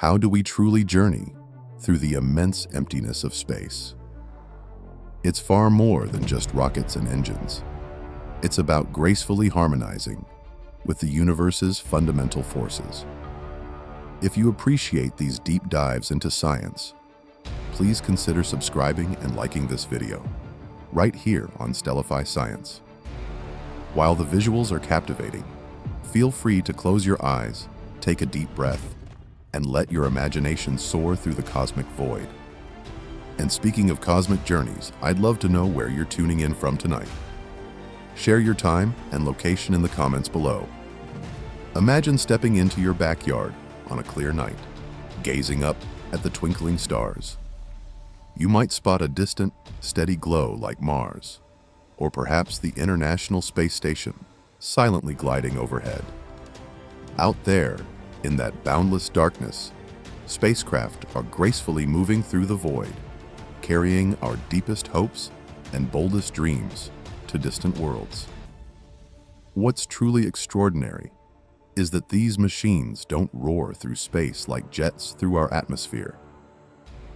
How do we truly journey through the immense emptiness of space? It's far more than just rockets and engines. It's about gracefully harmonizing with the universe's fundamental forces. If you appreciate these deep dives into science, please consider subscribing and liking this video, right here on Stellify Science. While the visuals are captivating, feel free to close your eyes, take a deep breath, and let your imagination soar through the cosmic void. And speaking of cosmic journeys, I'd love to know where you're tuning in from tonight. Share your time and location in the comments below. Imagine stepping into your backyard on a clear night, gazing up at the twinkling stars. You might spot a distant, steady glow like Mars, or perhaps the International Space Station silently gliding overhead. Out there, in that boundless darkness, spacecraft are gracefully moving through the void, carrying our deepest hopes and boldest dreams to distant worlds. What's truly extraordinary is that these machines don't roar through space like jets through our atmosphere.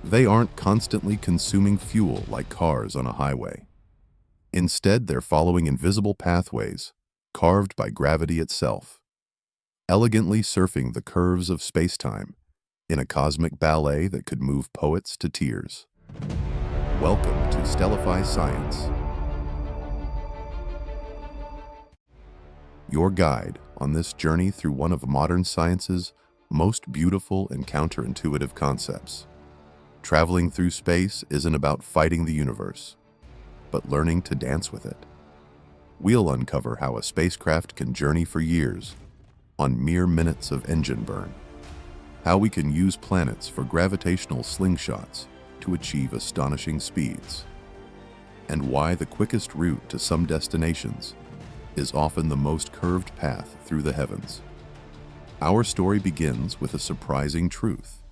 They aren't constantly consuming fuel like cars on a highway. Instead, they're following invisible pathways carved by gravity itself, elegantly surfing the curves of space-time in a cosmic ballet that could move poets to tears. Welcome to Stellify Science, your guide on this journey through one of modern science's most beautiful and counterintuitive concepts. Traveling through space isn't about fighting the universe, but learning to dance with it. We'll uncover how a spacecraft can journey for years on mere minutes of engine burn, how we can use planets for gravitational slingshots to achieve astonishing speeds, and why the quickest route to some destinations is often the most curved path through the heavens. Our story begins with a surprising truth.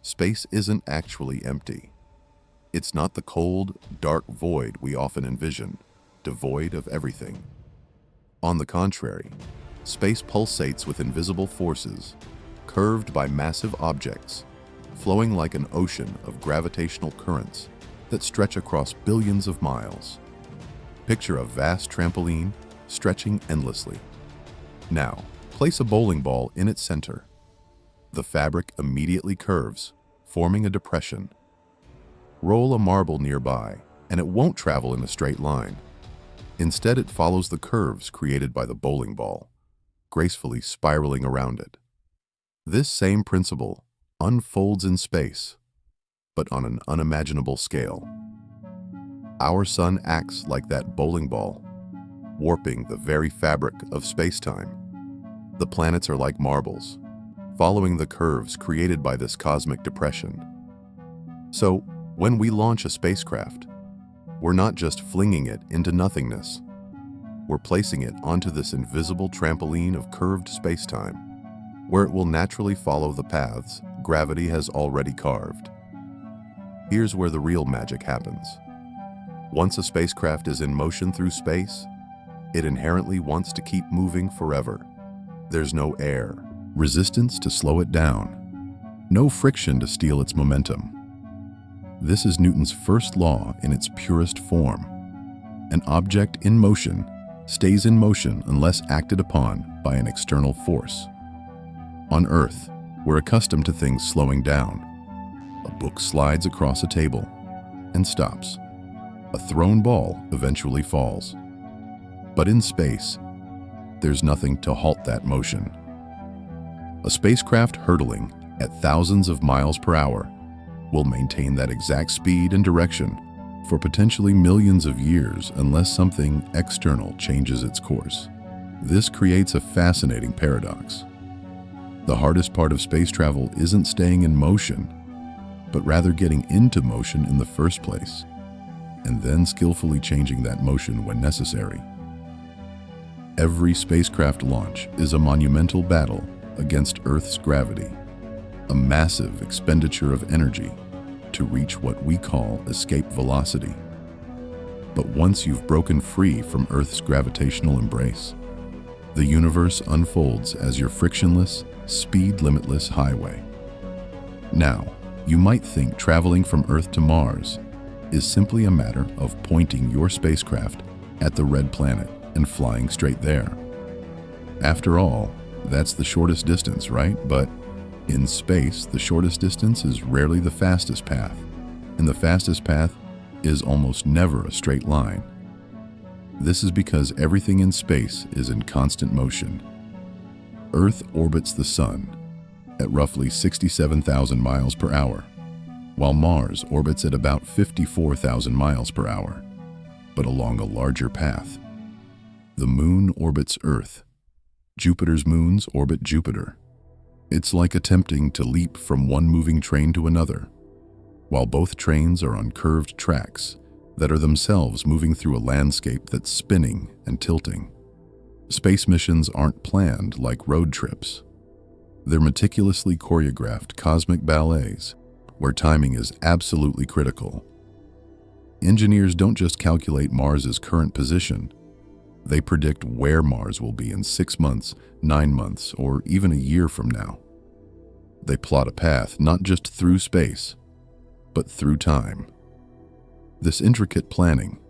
Space isn't actually empty. It's not the cold, dark void we often envision, devoid of everything. On the contrary, space pulsates with invisible forces, curved by massive objects, flowing like an ocean of gravitational currents that stretch across billions of miles. Picture a vast trampoline stretching endlessly. Now, place a bowling ball in its center. The fabric immediately curves, forming a depression. Roll a marble nearby, and it won't travel in a straight line. Instead, it follows the curves created by the bowling ball, gracefully spiraling around it. This same principle unfolds in space, but on an unimaginable scale. Our sun acts like that bowling ball, warping the very fabric of space-time. The planets are like marbles, following the curves created by this cosmic depression. So, when we launch a spacecraft, we're not just flinging it into nothingness. We're placing it onto this invisible trampoline of curved space-time, where it will naturally follow the paths gravity has already carved. Here's where the real magic happens. Once a spacecraft is in motion through space, it inherently wants to keep moving forever. There's no air, resistance to slow it down, no friction to steal its momentum. This is Newton's first law in its purest form. An object in motion stays in motion unless acted upon by an external force. On Earth, we're accustomed to things slowing down. A book slides across a table and stops. A thrown ball eventually falls. But in space, there's nothing to halt that motion. A spacecraft hurtling at thousands of miles per hour will maintain that exact speed and direction for potentially millions of years unless something external changes its course. This creates a fascinating paradox. The hardest part of space travel isn't staying in motion, but rather getting into motion in the first place, and then skillfully changing that motion when necessary. Every spacecraft launch is a monumental battle against Earth's gravity, a massive expenditure of energy to reach what we call escape velocity. But once you've broken free from Earth's gravitational embrace, the universe unfolds as your frictionless, speed-limitless highway. Now, you might think traveling from Earth to Mars is simply a matter of pointing your spacecraft at the red planet and flying straight there. After all, that's the shortest distance, right? But in space, the shortest distance is rarely the fastest path, and the fastest path is almost never a straight line. This is because everything in space is in constant motion. Earth orbits the Sun at roughly 67,000 miles per hour, while Mars orbits at about 54,000 miles per hour, but along a larger path. The Moon orbits Earth. Jupiter's moons orbit Jupiter. It's like attempting to leap from one moving train to another, while both trains are on curved tracks that are themselves moving through a landscape that's spinning and tilting. Space missions aren't planned like road trips. They're meticulously choreographed cosmic ballets where timing is absolutely critical. Engineers don't just calculate Mars's current position. They predict where Mars will be in 6 months, 9 months, or even a year from now. They plot a path not just through space, but through time. This intricate planning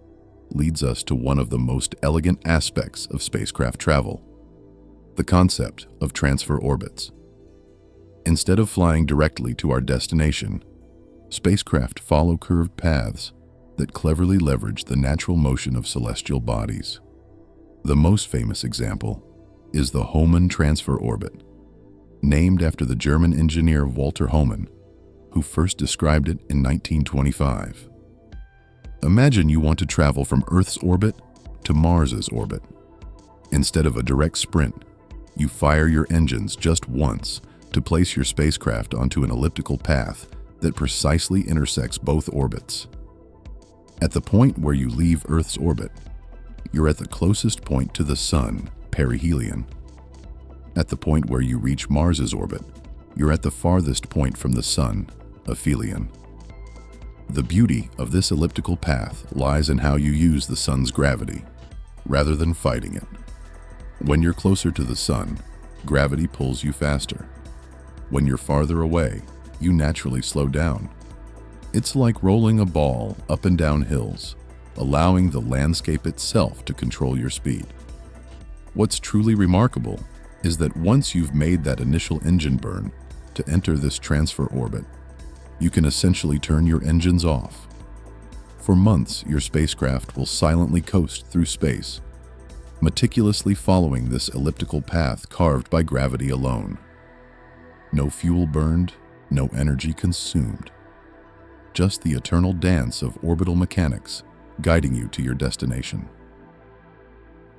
leads us to one of the most elegant aspects of spacecraft travel: the concept of transfer orbits. Instead of flying directly to our destination, spacecraft follow curved paths that cleverly leverage the natural motion of celestial bodies. The most famous example is the Hohmann transfer orbit, named after the German engineer Walter Hohmann, who first described it in 1925. Imagine you want to travel from Earth's orbit to Mars's orbit. Instead of a direct sprint, you fire your engines just once to place your spacecraft onto an elliptical path that precisely intersects both orbits. At the point where you leave Earth's orbit, you're at the closest point to the Sun, perihelion. At the point where you reach Mars's orbit, you're at the farthest point from the Sun, aphelion. The beauty of this elliptical path lies in how you use the Sun's gravity, rather than fighting it. When you're closer to the Sun, gravity pulls you faster. When you're farther away, you naturally slow down. It's like rolling a ball up and down hills, allowing the landscape itself to control your speed. What's truly remarkable is that once you've made that initial engine burn to enter this transfer orbit, you can essentially turn your engines off. For months, your spacecraft will silently coast through space, meticulously following this elliptical path carved by gravity alone. No fuel burned, no energy consumed. Just the eternal dance of orbital mechanics guiding you to your destination.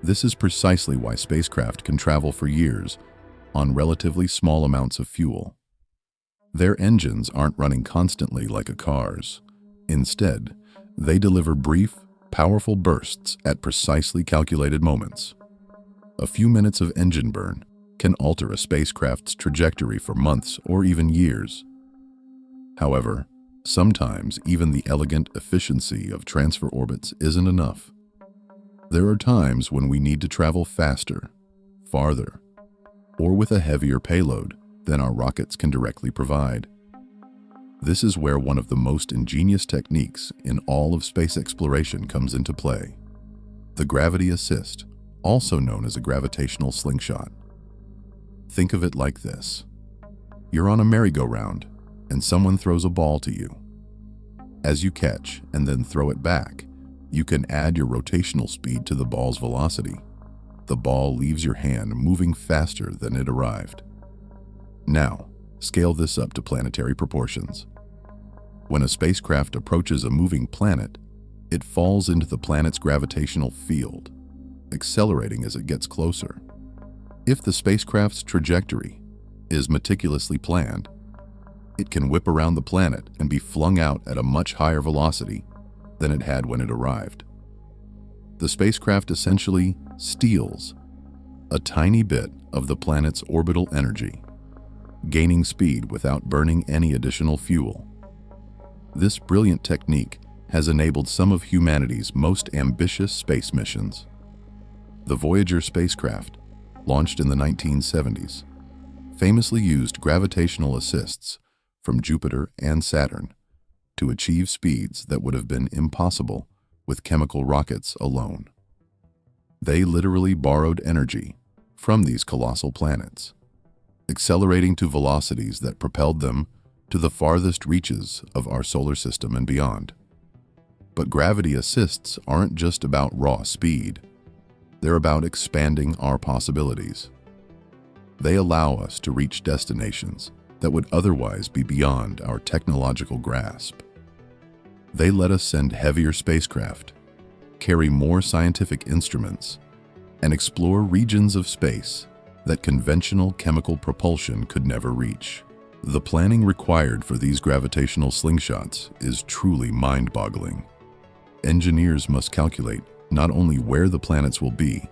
This is precisely why spacecraft can travel for years on relatively small amounts of fuel. Their engines aren't running constantly like a car's. Instead, they deliver brief, powerful bursts at precisely calculated moments. A few minutes of engine burn can alter a spacecraft's trajectory for months or even years. However, sometimes even the elegant efficiency of transfer orbits isn't enough. There are times when we need to travel faster, farther, or with a heavier payload than our rockets can directly provide. This is where one of the most ingenious techniques in all of space exploration comes into play: the gravity assist, also known as a gravitational slingshot. Think of it like this. You're on a merry-go-round, and someone throws a ball to you. As you catch and then throw it back, you can add your rotational speed to the ball's velocity. The ball leaves your hand moving faster than it arrived. Now, scale this up to planetary proportions. When a spacecraft approaches a moving planet, it falls into the planet's gravitational field, accelerating as it gets closer. If the spacecraft's trajectory is meticulously planned, it can whip around the planet and be flung out at a much higher velocity than it had when it arrived. The spacecraft essentially steals a tiny bit of the planet's orbital energy, gaining speed without burning any additional fuel. This brilliant technique has enabled some of humanity's most ambitious space missions. The Voyager spacecraft, launched in the 1970s, famously used gravitational assists from Jupiter and Saturn to achieve speeds that would have been impossible with chemical rockets alone. They literally borrowed energy from these colossal planets, accelerating to velocities that propelled them to the farthest reaches of our solar system and beyond. But gravity assists aren't just about raw speed. They're about expanding our possibilities. They allow us to reach destinations that would otherwise be beyond our technological grasp. They let us send heavier spacecraft, carry more scientific instruments, and explore regions of space that conventional chemical propulsion could never reach. The planning required for these gravitational slingshots is truly mind-boggling. Engineers must calculate not only where the planets will be,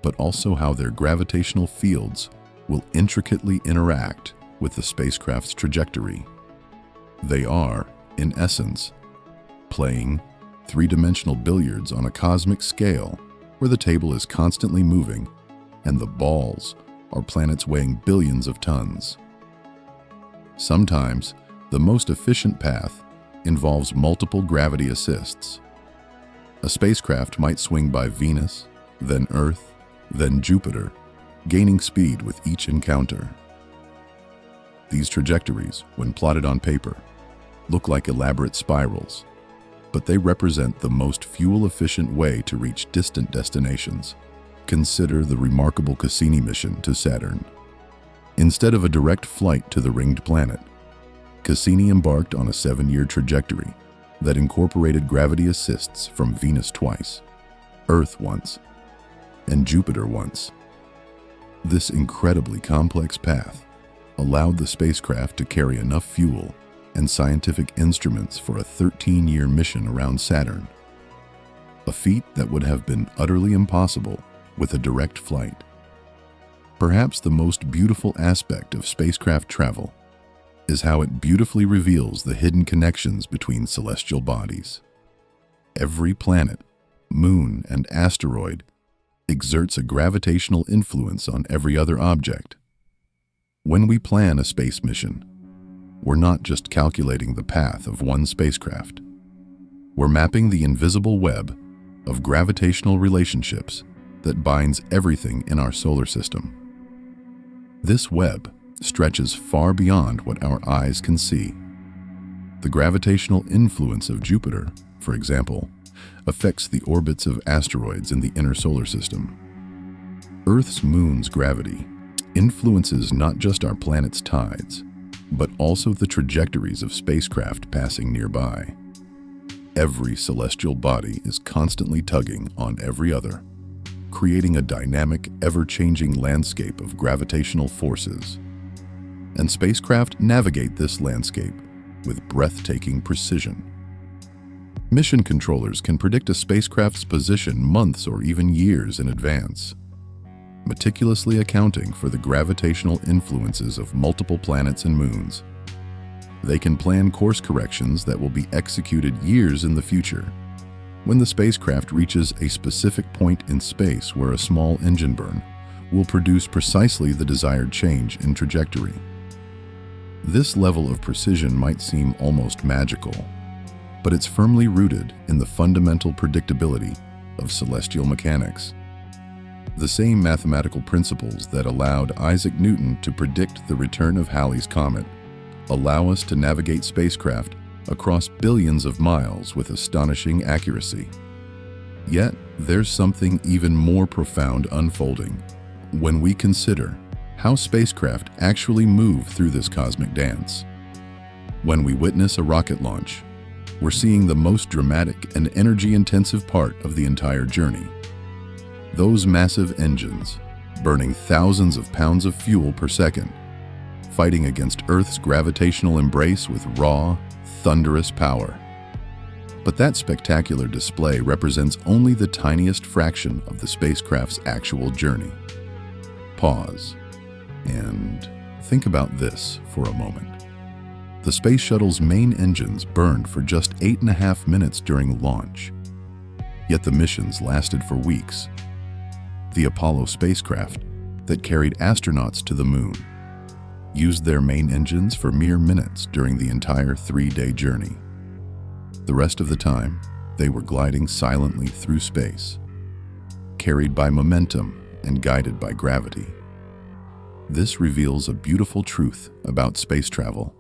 but also how their gravitational fields will intricately interact with the spacecraft's trajectory. They are, in essence, playing three-dimensional billiards on a cosmic scale where the table is constantly moving and the balls are planets weighing billions of tons. Sometimes, the most efficient path involves multiple gravity assists. A spacecraft might swing by Venus, then Earth, then Jupiter, gaining speed with each encounter. These trajectories, when plotted on paper, look like elaborate spirals, but they represent the most fuel-efficient way to reach distant destinations. Consider the remarkable Cassini mission to Saturn. Instead of a direct flight to the ringed planet, Cassini embarked on a 7-year trajectory that incorporated gravity assists from Venus twice, Earth once, and Jupiter once. This incredibly complex path allowed the spacecraft to carry enough fuel and scientific instruments for a 13-year mission around Saturn, a feat that would have been utterly impossible with a direct flight. Perhaps the most beautiful aspect of spacecraft travel is how it beautifully reveals the hidden connections between celestial bodies. Every planet, moon, and asteroid exerts a gravitational influence on every other object. When we plan a space mission, we're not just calculating the path of one spacecraft. We're mapping the invisible web of gravitational relationships that binds everything in our solar system. This web stretches far beyond what our eyes can see. The gravitational influence of Jupiter, for example, affects the orbits of asteroids in the inner solar system. Earth's moon's gravity influences not just our planet's tides, but also the trajectories of spacecraft passing nearby. Every celestial body is constantly tugging on every other, creating a dynamic, ever-changing landscape of gravitational forces. And spacecraft navigate this landscape with breathtaking precision. Mission controllers can predict a spacecraft's position months or even years in advance, meticulously accounting for the gravitational influences of multiple planets and moons. They can plan course corrections that will be executed years in the future, when the spacecraft reaches a specific point in space where a small engine burn will produce precisely the desired change in trajectory. This level of precision might seem almost magical, but it's firmly rooted in the fundamental predictability of celestial mechanics. The same mathematical principles that allowed Isaac Newton to predict the return of Halley's Comet allow us to navigate spacecraft across billions of miles with astonishing accuracy. Yet, there's something even more profound unfolding when we consider how spacecraft actually move through this cosmic dance. When we witness a rocket launch, we're seeing the most dramatic and energy-intensive part of the entire journey. Those massive engines, burning thousands of pounds of fuel per second, fighting against Earth's gravitational embrace with raw, thunderous power. But that spectacular display represents only the tiniest fraction of the spacecraft's actual journey. Pause and think about this for a moment. The space shuttle's main engines burned for just 8.5 minutes during launch, yet the missions lasted for weeks. The Apollo spacecraft that carried astronauts to the moon, used their main engines for mere minutes during the entire 3-day journey. The rest of the time, they were gliding silently through space, carried by momentum and guided by gravity. This reveals a beautiful truth about space travel.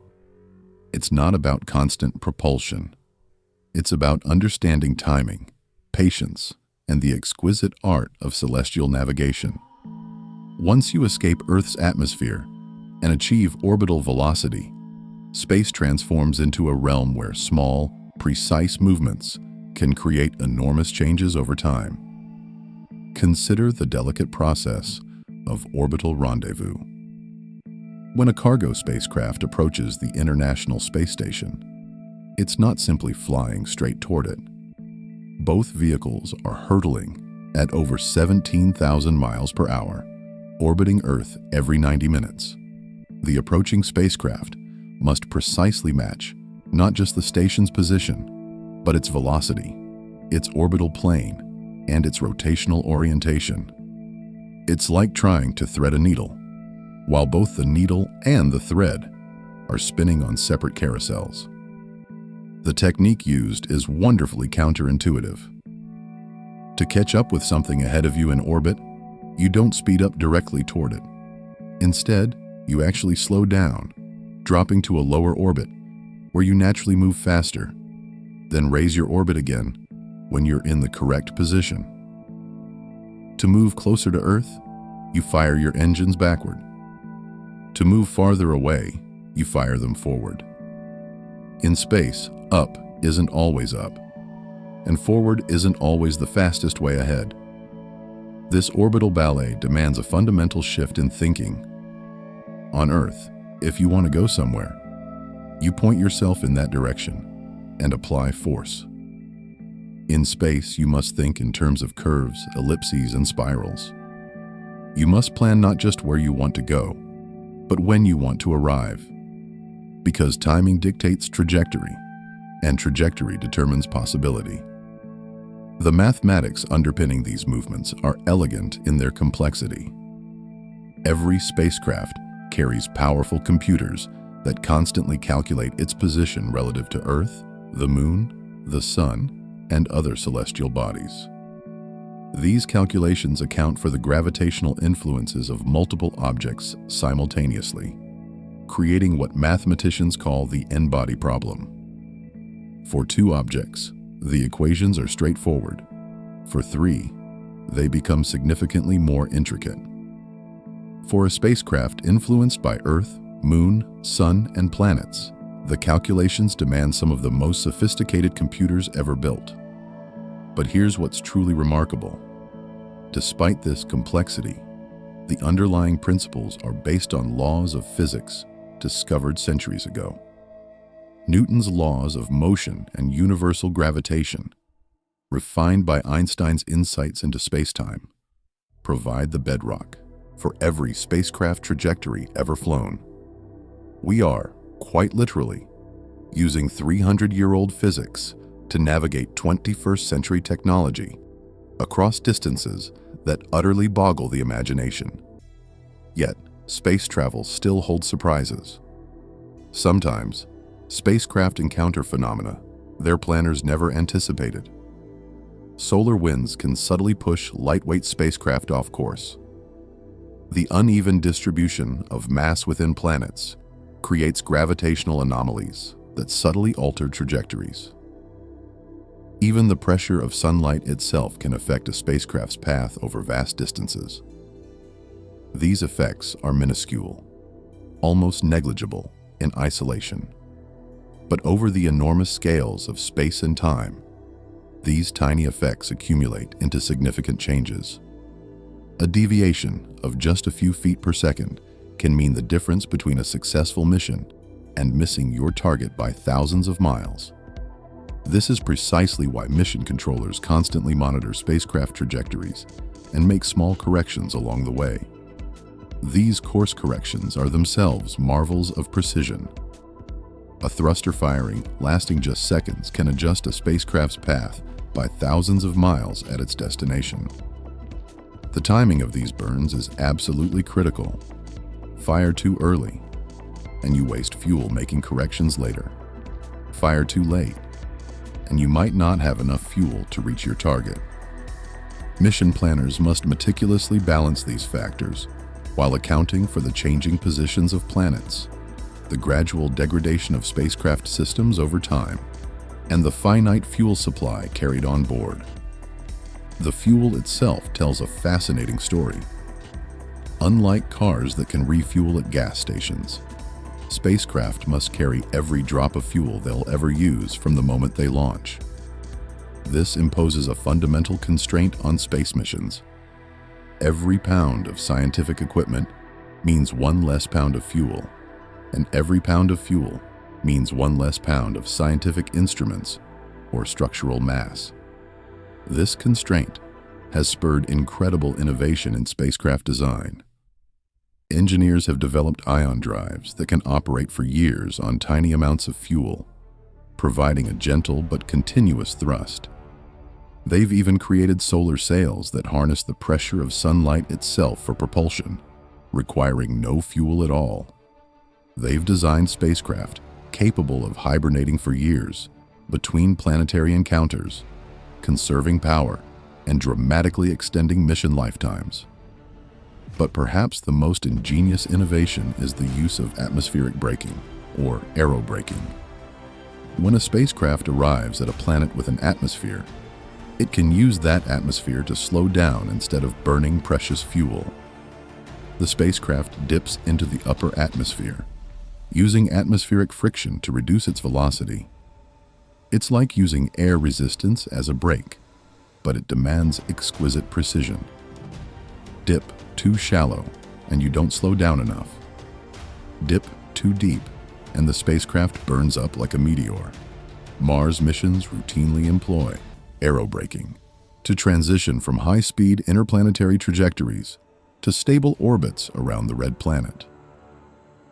It's not about constant propulsion. It's about understanding timing, patience, and the exquisite art of celestial navigation. Once you escape Earth's atmosphere and achieve orbital velocity, space transforms into a realm where small, precise movements can create enormous changes over time. Consider the delicate process of orbital rendezvous. When a cargo spacecraft approaches the International Space Station, it's not simply flying straight toward it. Both vehicles are hurtling at over 17,000 miles per hour, orbiting Earth every 90 minutes. The approaching spacecraft must precisely match not just the station's position, but its velocity, its orbital plane, and its rotational orientation. It's like trying to thread a needle, while both the needle and the thread are spinning on separate carousels. The technique used is wonderfully counterintuitive. To catch up with something ahead of you in orbit, you don't speed up directly toward it. Instead, you actually slow down, dropping to a lower orbit, where you naturally move faster, then raise your orbit again when you're in the correct position. To move closer to Earth, you fire your engines backward. To move farther away, you fire them forward. In space, up isn't always up, and forward isn't always the fastest way ahead. This orbital ballet demands a fundamental shift in thinking. On Earth, if you want to go somewhere, you point yourself in that direction and apply force. In space, you must think in terms of curves, ellipses, and spirals. You must plan not just where you want to go, but when you want to arrive. Because timing dictates trajectory, and trajectory determines possibility. The mathematics underpinning these movements are elegant in their complexity. Every spacecraft carries powerful computers that constantly calculate its position relative to Earth, the Moon, the Sun, and other celestial bodies. These calculations account for the gravitational influences of multiple objects simultaneously, creating what mathematicians call the n-body problem. For 2 objects, the equations are straightforward. For 3, they become significantly more intricate. For a spacecraft influenced by Earth, Moon, Sun, and planets, the calculations demand some of the most sophisticated computers ever built. But here's what's truly remarkable. Despite this complexity, the underlying principles are based on laws of physics discovered centuries ago. Newton's laws of motion and universal gravitation, refined by Einstein's insights into spacetime, provide the bedrock for every spacecraft trajectory ever flown. We are, quite literally, using 300-year-old physics to navigate 21st century technology across distances that utterly boggle the imagination. Yet, space travel still holds surprises. Sometimes, spacecraft encounter phenomena their planners never anticipated. Solar winds can subtly push lightweight spacecraft off course. The uneven distribution of mass within planets creates gravitational anomalies that subtly alter trajectories. Even the pressure of sunlight itself can affect a spacecraft's path over vast distances. These effects are minuscule, almost negligible in isolation. But over the enormous scales of space and time, these tiny effects accumulate into significant changes. A deviation of just a few feet per second can mean the difference between a successful mission and missing your target by thousands of miles. This is precisely why mission controllers constantly monitor spacecraft trajectories and make small corrections along the way. These course corrections are themselves marvels of precision. A thruster firing lasting just seconds can adjust a spacecraft's path by thousands of miles at its destination. The timing of these burns is absolutely critical. Fire too early, and you waste fuel making corrections later. Fire too late, and you might not have enough fuel to reach your target. Mission planners must meticulously balance these factors while accounting for the changing positions of planets, the gradual degradation of spacecraft systems over time, and the finite fuel supply carried on board. The fuel itself tells a fascinating story. Unlike cars that can refuel at gas stations, spacecraft must carry every drop of fuel they'll ever use from the moment they launch. This imposes a fundamental constraint on space missions. Every pound of scientific equipment means one less pound of fuel, and every pound of fuel means one less pound of scientific instruments or structural mass. This constraint has spurred incredible innovation in spacecraft design. Engineers have developed ion drives that can operate for years on tiny amounts of fuel, providing a gentle but continuous thrust. They've even created solar sails that harness the pressure of sunlight itself for propulsion, requiring no fuel at all. They've designed spacecraft capable of hibernating for years between planetary encounters, conserving power and dramatically extending mission lifetimes. But perhaps the most ingenious innovation is the use of atmospheric braking, or aerobraking. When a spacecraft arrives at a planet with an atmosphere, it can use that atmosphere to slow down instead of burning precious fuel. The spacecraft dips into the upper atmosphere, using atmospheric friction to reduce its velocity. It's like using air resistance as a brake, but it demands exquisite precision. Dip too shallow, and you don't slow down enough. Dip too deep, and the spacecraft burns up like a meteor. Mars missions routinely employ aerobraking to transition from high-speed interplanetary trajectories to stable orbits around the red planet.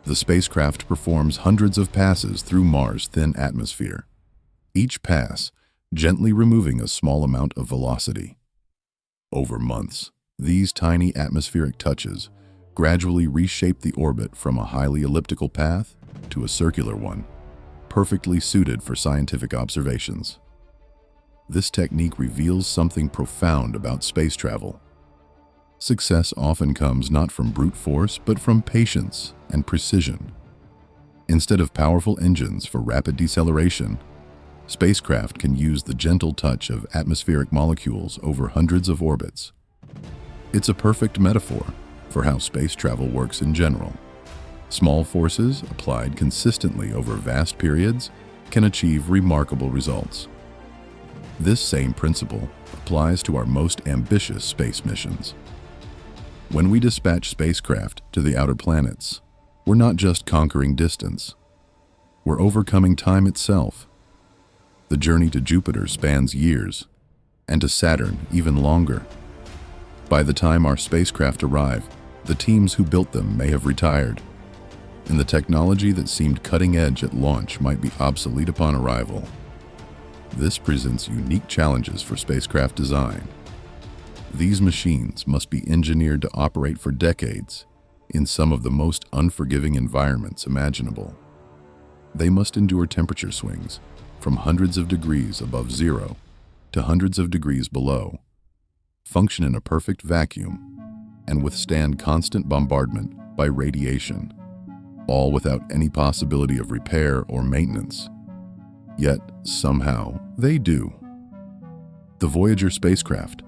The spacecraft performs hundreds of passes through Mars' thin atmosphere, each pass gently removing a small amount of velocity. Over months, these tiny atmospheric touches gradually reshape the orbit from a highly elliptical path to a circular one, perfectly suited for scientific observations. This technique reveals something profound about space travel. Success often comes not from brute force, but from patience and precision. Instead of powerful engines for rapid deceleration, spacecraft can use the gentle touch of atmospheric molecules over hundreds of orbits. It's a perfect metaphor for how space travel works in general. Small forces applied consistently over vast periods can achieve remarkable results. This same principle applies to our most ambitious space missions. When we dispatch spacecraft to the outer planets, we're not just conquering distance. We're overcoming time itself. The journey to Jupiter spans years, and to Saturn even longer. By the time our spacecraft arrive, the teams who built them may have retired, and the technology that seemed cutting edge at launch might be obsolete upon arrival. This presents unique challenges for spacecraft design. These machines must be engineered to operate for decades in some of the most unforgiving environments imaginable. They must endure temperature swings from hundreds of degrees above zero to hundreds of degrees below, function in a perfect vacuum, and withstand constant bombardment by radiation, all without any possibility of repair or maintenance. Yet, somehow, they do. The Voyager spacecraft,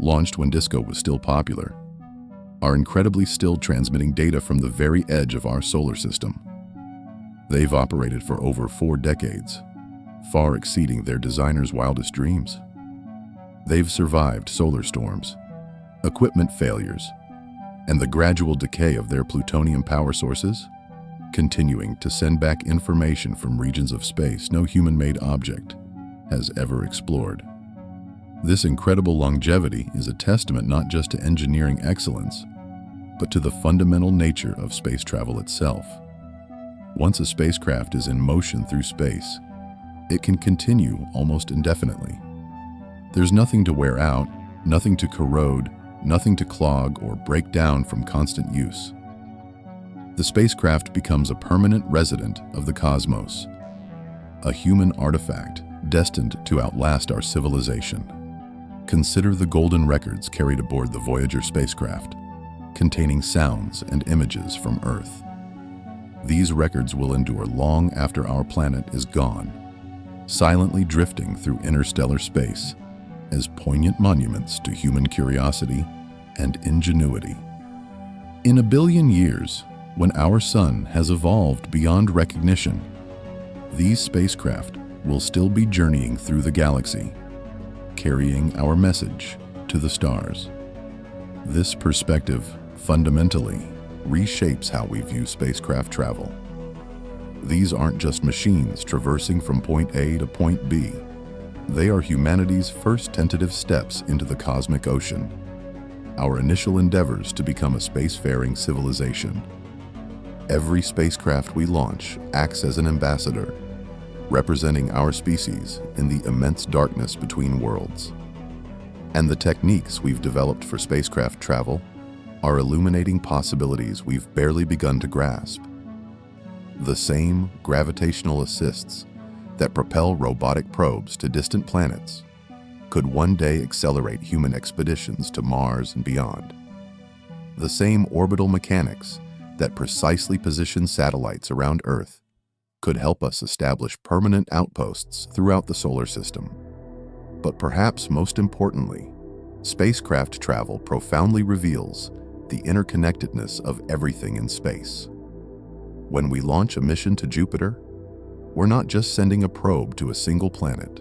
launched when disco was still popular, are incredibly still transmitting data from the very edge of our solar system. They've operated for over 4 decades, far exceeding their designers' wildest dreams. They've survived solar storms, equipment failures, and the gradual decay of their plutonium power sources, continuing to send back information from regions of space no human-made object has ever explored. This incredible longevity is a testament not just to engineering excellence, but to the fundamental nature of space travel itself. Once a spacecraft is in motion through space, it can continue almost indefinitely. There's nothing to wear out, nothing to corrode, nothing to clog or break down from constant use. The spacecraft becomes a permanent resident of the cosmos, a human artifact destined to outlast our civilization. Consider the golden records carried aboard the Voyager spacecraft, containing sounds and images from Earth. These records will endure long after our planet is gone, silently drifting through interstellar space as poignant monuments to human curiosity and ingenuity. In a billion years, when our sun has evolved beyond recognition, these spacecraft will still be journeying through the galaxy, carrying our message to the stars. This perspective fundamentally reshapes how we view spacecraft travel. These aren't just machines traversing from point A to point B. They are humanity's first tentative steps into the cosmic ocean, our initial endeavors to become a spacefaring civilization. Every spacecraft we launch acts as an ambassador, representing our species in the immense darkness between worlds. And the techniques we've developed for spacecraft travel are illuminating possibilities we've barely begun to grasp. The same gravitational assists that propel robotic probes to distant planets could one day accelerate human expeditions to Mars and beyond. The same orbital mechanics that precisely position satellites around Earth could help us establish permanent outposts throughout the solar system. But perhaps most importantly, spacecraft travel profoundly reveals the interconnectedness of everything in space. When we launch a mission to Jupiter, we're not just sending a probe to a single planet.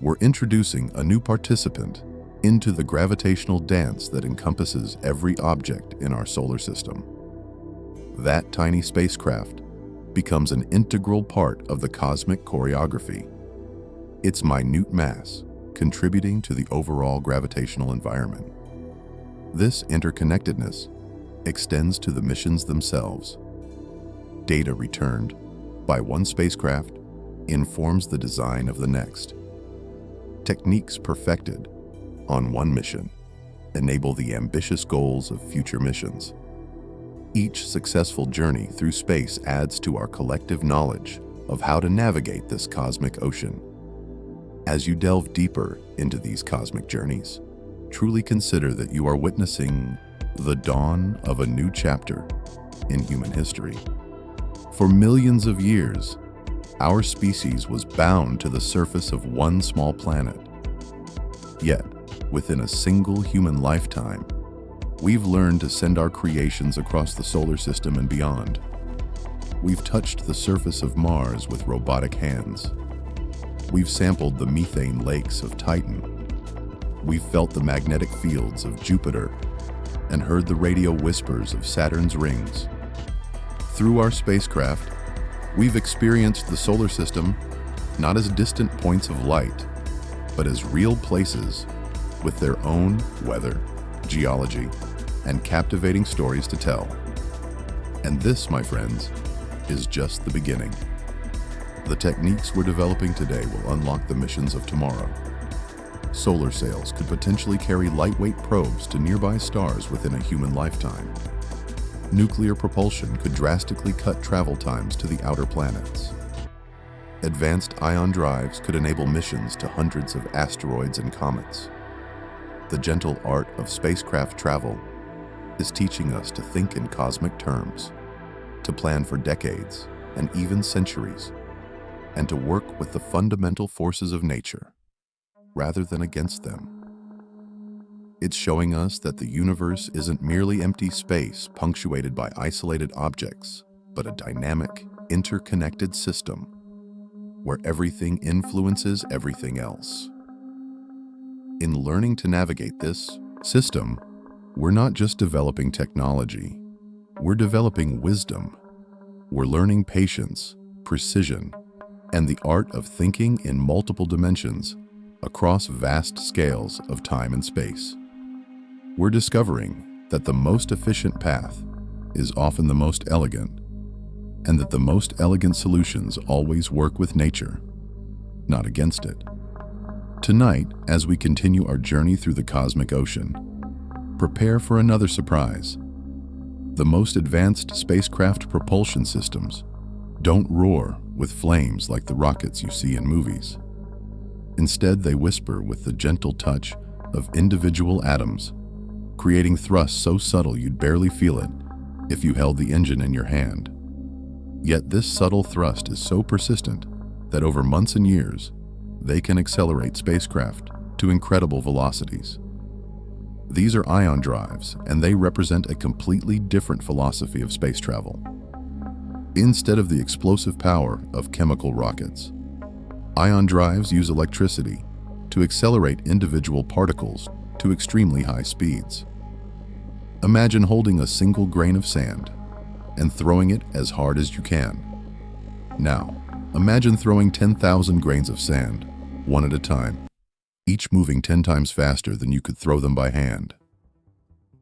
We're introducing a new participant into the gravitational dance that encompasses every object in our solar system. That tiny spacecraft becomes an integral part of the cosmic choreography, its minute mass contributing to the overall gravitational environment. This interconnectedness extends to the missions themselves. Data returned by one spacecraft informs the design of the next. Techniques perfected on one mission enable the ambitious goals of future missions. Each successful journey through space adds to our collective knowledge of how to navigate this cosmic ocean. As you delve deeper into these cosmic journeys, truly consider that you are witnessing the dawn of a new chapter in human history. For millions of years, our species was bound to the surface of one small planet. Yet, within a single human lifetime, we've learned to send our creations across the solar system and beyond. We've touched the surface of Mars with robotic hands. We've sampled the methane lakes of Titan. We've felt the magnetic fields of Jupiter and heard the radio whispers of Saturn's rings. Through our spacecraft, we've experienced the solar system not as distant points of light, but as real places with their own weather, geology, and captivating stories to tell. And this, my friends, is just the beginning. The techniques we're developing today will unlock the missions of tomorrow. Solar sails could potentially carry lightweight probes to nearby stars within a human lifetime. Nuclear propulsion could drastically cut travel times to the outer planets. Advanced ion drives could enable missions to hundreds of asteroids and comets. The gentle art of spacecraft travel is teaching us to think in cosmic terms, to plan for decades and even centuries, and to work with the fundamental forces of nature rather than against them. It's showing us that the universe isn't merely empty space punctuated by isolated objects, but a dynamic, interconnected system where everything influences everything else. In learning to navigate this system, we're not just developing technology, we're developing wisdom. We're learning patience, precision, and the art of thinking in multiple dimensions across vast scales of time and space. We're discovering that the most efficient path is often the most elegant, and that the most elegant solutions always work with nature, not against it. Tonight, as we continue our journey through the cosmic ocean, prepare for another surprise. The most advanced spacecraft propulsion systems don't roar with flames like the rockets you see in movies. Instead, they whisper with the gentle touch of individual atoms, creating thrust so subtle you'd barely feel it if you held the engine in your hand. Yet this subtle thrust is so persistent that over months and years, they can accelerate spacecraft to incredible velocities. These are ion drives, and they represent a completely different philosophy of space travel. Instead of the explosive power of chemical rockets, ion drives use electricity to accelerate individual particles to extremely high speeds. Imagine holding a single grain of sand and throwing it as hard as you can. Now, imagine throwing 10,000 grains of sand, one at a time, each moving 10 times faster than you could throw them by hand.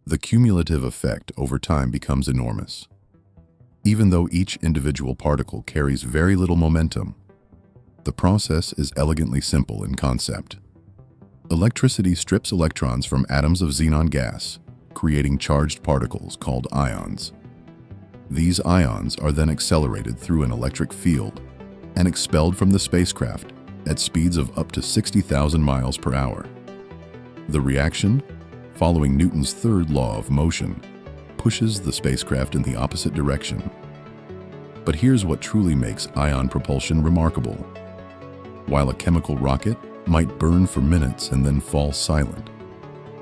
The cumulative effect over time becomes enormous. Even though each individual particle carries very little momentum, the process is elegantly simple in concept. Electricity strips electrons from atoms of xenon gas, creating charged particles called ions. These ions are then accelerated through an electric field and expelled from the spacecraft at speeds of up to 60,000 miles per hour. The reaction, following Newton's third law of motion, pushes the spacecraft in the opposite direction. But here's what truly makes ion propulsion remarkable. While a chemical rocket might burn for minutes and then fall silent,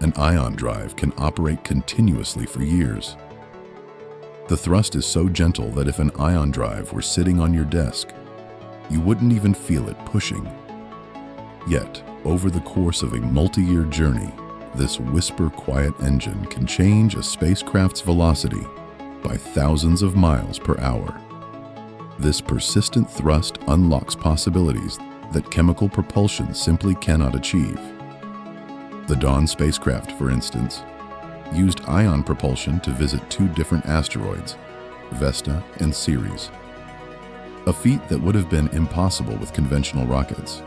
an ion drive can operate continuously for years. The thrust is so gentle that if an ion drive were sitting on your desk, you wouldn't even feel it pushing. Yet, over the course of a multi-year journey, this whisper-quiet engine can change a spacecraft's velocity by thousands of miles per hour. This persistent thrust unlocks possibilities that chemical propulsion simply cannot achieve. The Dawn spacecraft, for instance, used ion propulsion to visit two different asteroids, Vesta and Ceres, a feat that would have been impossible with conventional rockets.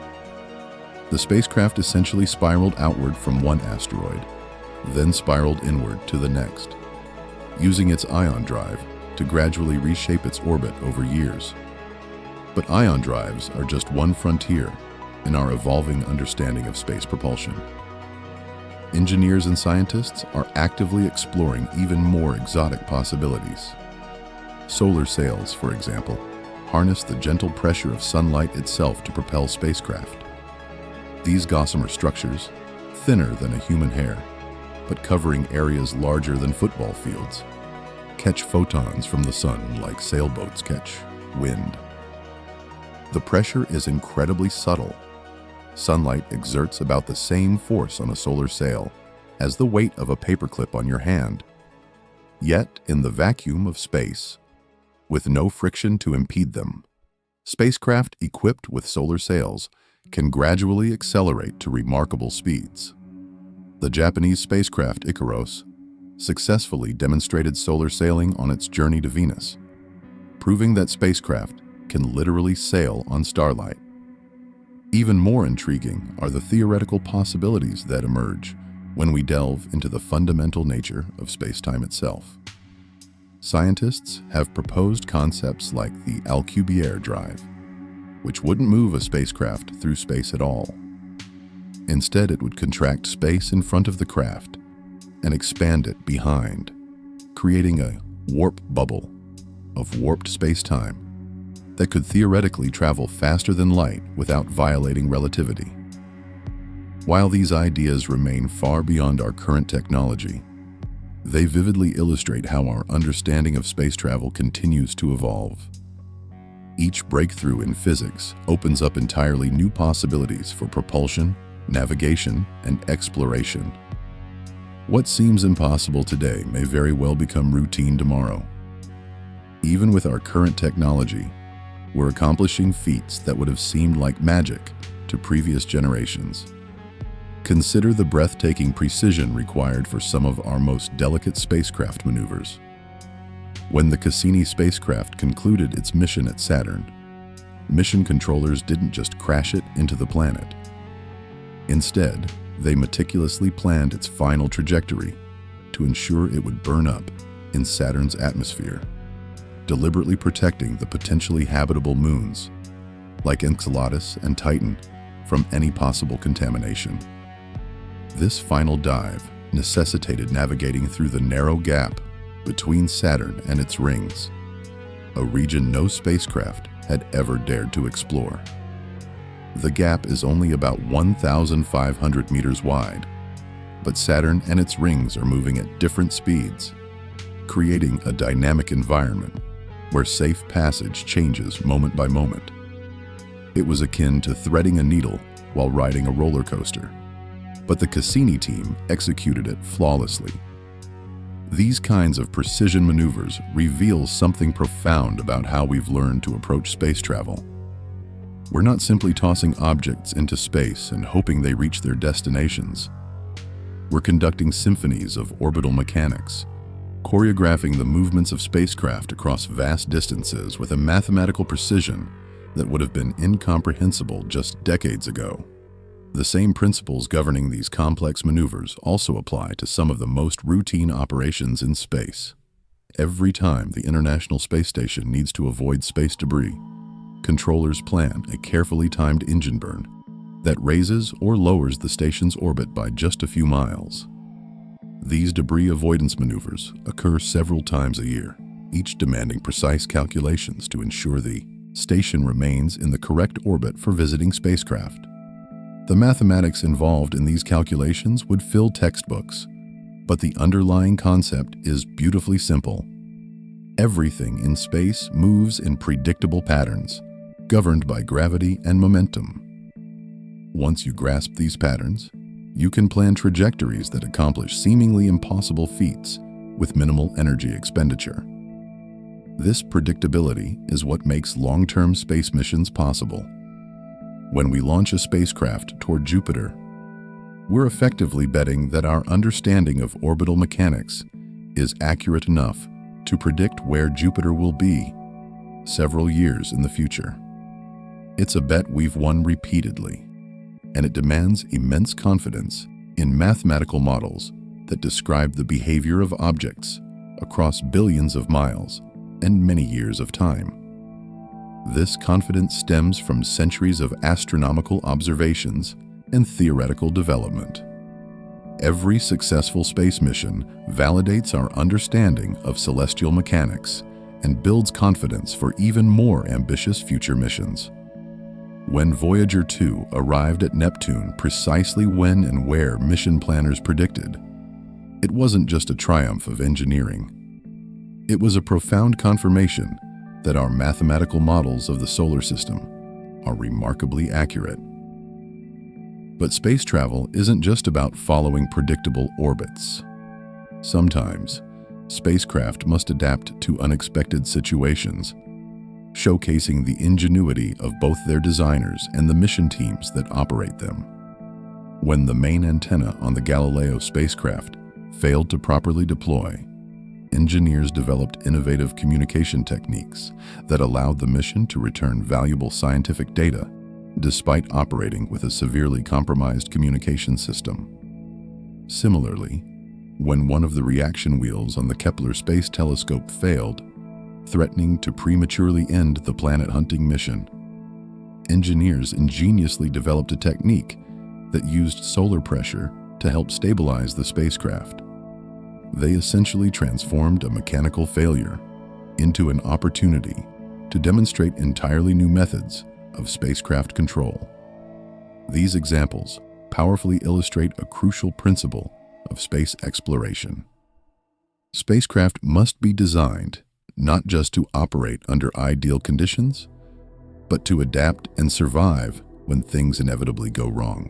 The spacecraft essentially spiraled outward from one asteroid, then spiraled inward to the next, using its ion drive to gradually reshape its orbit over years. But ion drives are just one frontier in our evolving understanding of space propulsion. Engineers and scientists are actively exploring even more exotic possibilities. Solar sails, for example, harness the gentle pressure of sunlight itself to propel spacecraft. These gossamer structures, thinner than a human hair, but covering areas larger than football fields, catch photons from the sun like sailboats catch wind. The pressure is incredibly subtle. Sunlight exerts about the same force on a solar sail as the weight of a paperclip on your hand. Yet, in the vacuum of space, with no friction to impede them, spacecraft equipped with solar sails can gradually accelerate to remarkable speeds. The Japanese spacecraft Icaros successfully demonstrated solar sailing on its journey to Venus, proving that spacecraft can literally sail on starlight. Even more intriguing are the theoretical possibilities that emerge when we delve into the fundamental nature of space-time itself. Scientists have proposed concepts like the Alcubierre drive, which wouldn't move a spacecraft through space at all. Instead, it would contract space in front of the craft and expand it behind, creating a warp bubble of warped space-time that could theoretically travel faster than light without violating relativity. While these ideas remain far beyond our current technology, they vividly illustrate how our understanding of space travel continues to evolve. Each breakthrough in physics opens up entirely new possibilities for propulsion, navigation, and exploration. What seems impossible today may very well become routine tomorrow. Even with our current technology, we're accomplishing feats that would have seemed like magic to previous generations. Consider the breathtaking precision required for some of our most delicate spacecraft maneuvers. When the Cassini spacecraft concluded its mission at Saturn, mission controllers didn't just crash it into the planet. Instead, they meticulously planned its final trajectory to ensure it would burn up in Saturn's atmosphere, deliberately protecting the potentially habitable moons, like Enceladus and Titan, from any possible contamination. This final dive necessitated navigating through the narrow gap between Saturn and its rings, a region no spacecraft had ever dared to explore. The gap is only about 1,500 meters wide, but Saturn and its rings are moving at different speeds, creating a dynamic environment where safe passage changes moment by moment. It was akin to threading a needle while riding a roller coaster, but the Cassini team executed it flawlessly. These kinds of precision maneuvers reveal something profound about how we've learned to approach space travel. We're not simply tossing objects into space and hoping they reach their destinations. We're conducting symphonies of orbital mechanics, choreographing the movements of spacecraft across vast distances with a mathematical precision that would have been incomprehensible just decades ago. The same principles governing these complex maneuvers also apply to some of the most routine operations in space. Every time the International Space Station needs to avoid space debris, controllers plan a carefully timed engine burn that raises or lowers the station's orbit by just a few miles. These debris avoidance maneuvers occur several times a year, each demanding precise calculations to ensure the station remains in the correct orbit for visiting spacecraft. The mathematics involved in these calculations would fill textbooks, but the underlying concept is beautifully simple. Everything in space moves in predictable patterns, governed by gravity and momentum. Once you grasp these patterns, you can plan trajectories that accomplish seemingly impossible feats with minimal energy expenditure. This predictability is what makes long-term space missions possible. When we launch a spacecraft toward Jupiter, we're effectively betting that our understanding of orbital mechanics is accurate enough to predict where Jupiter will be several years in the future. It's a bet we've won repeatedly, and it demands immense confidence in mathematical models that describe the behavior of objects across billions of miles and many years of time. This confidence stems from centuries of astronomical observations and theoretical development. Every successful space mission validates our understanding of celestial mechanics and builds confidence for even more ambitious future missions. When Voyager 2 arrived at Neptune precisely when and where mission planners predicted, it wasn't just a triumph of engineering. It was a profound confirmation that our mathematical models of the solar system are remarkably accurate. But space travel isn't just about following predictable orbits. Sometimes, spacecraft must adapt to unexpected situations, showcasing the ingenuity of both their designers and the mission teams that operate them. When the main antenna on the Galileo spacecraft failed to properly deploy, engineers developed innovative communication techniques that allowed the mission to return valuable scientific data despite operating with a severely compromised communication system. Similarly, when one of the reaction wheels on the Kepler Space Telescope failed, threatening to prematurely end the planet-hunting mission, engineers ingeniously developed a technique that used solar pressure to help stabilize the spacecraft. They essentially transformed a mechanical failure into an opportunity to demonstrate entirely new methods of spacecraft control. These examples powerfully illustrate a crucial principle of space exploration. Spacecraft must be designed not just to operate under ideal conditions, but to adapt and survive when things inevitably go wrong.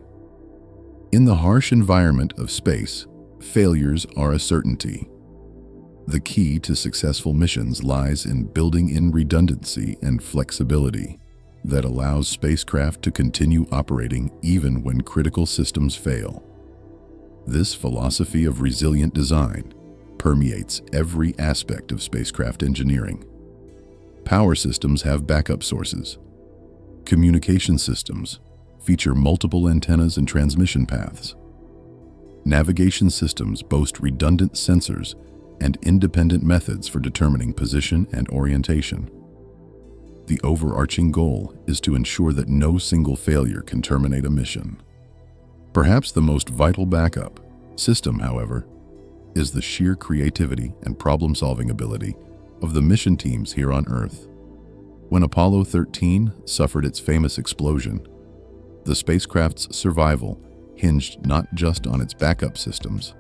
In the harsh environment of space, failures are a certainty. The key to successful missions lies in building in redundancy and flexibility that allows spacecraft to continue operating even when critical systems fail. This philosophy of resilient design permeates every aspect of spacecraft engineering. Power systems have backup sources. Communication systems feature multiple antennas and transmission paths. Navigation systems boast redundant sensors and independent methods for determining position and orientation. The overarching goal is to ensure that no single failure can terminate a mission. Perhaps the most vital backup system, however, is the sheer creativity and problem-solving ability of the mission teams here on Earth. When Apollo 13 suffered its famous explosion, the spacecraft's survival hinged not just on its backup systems,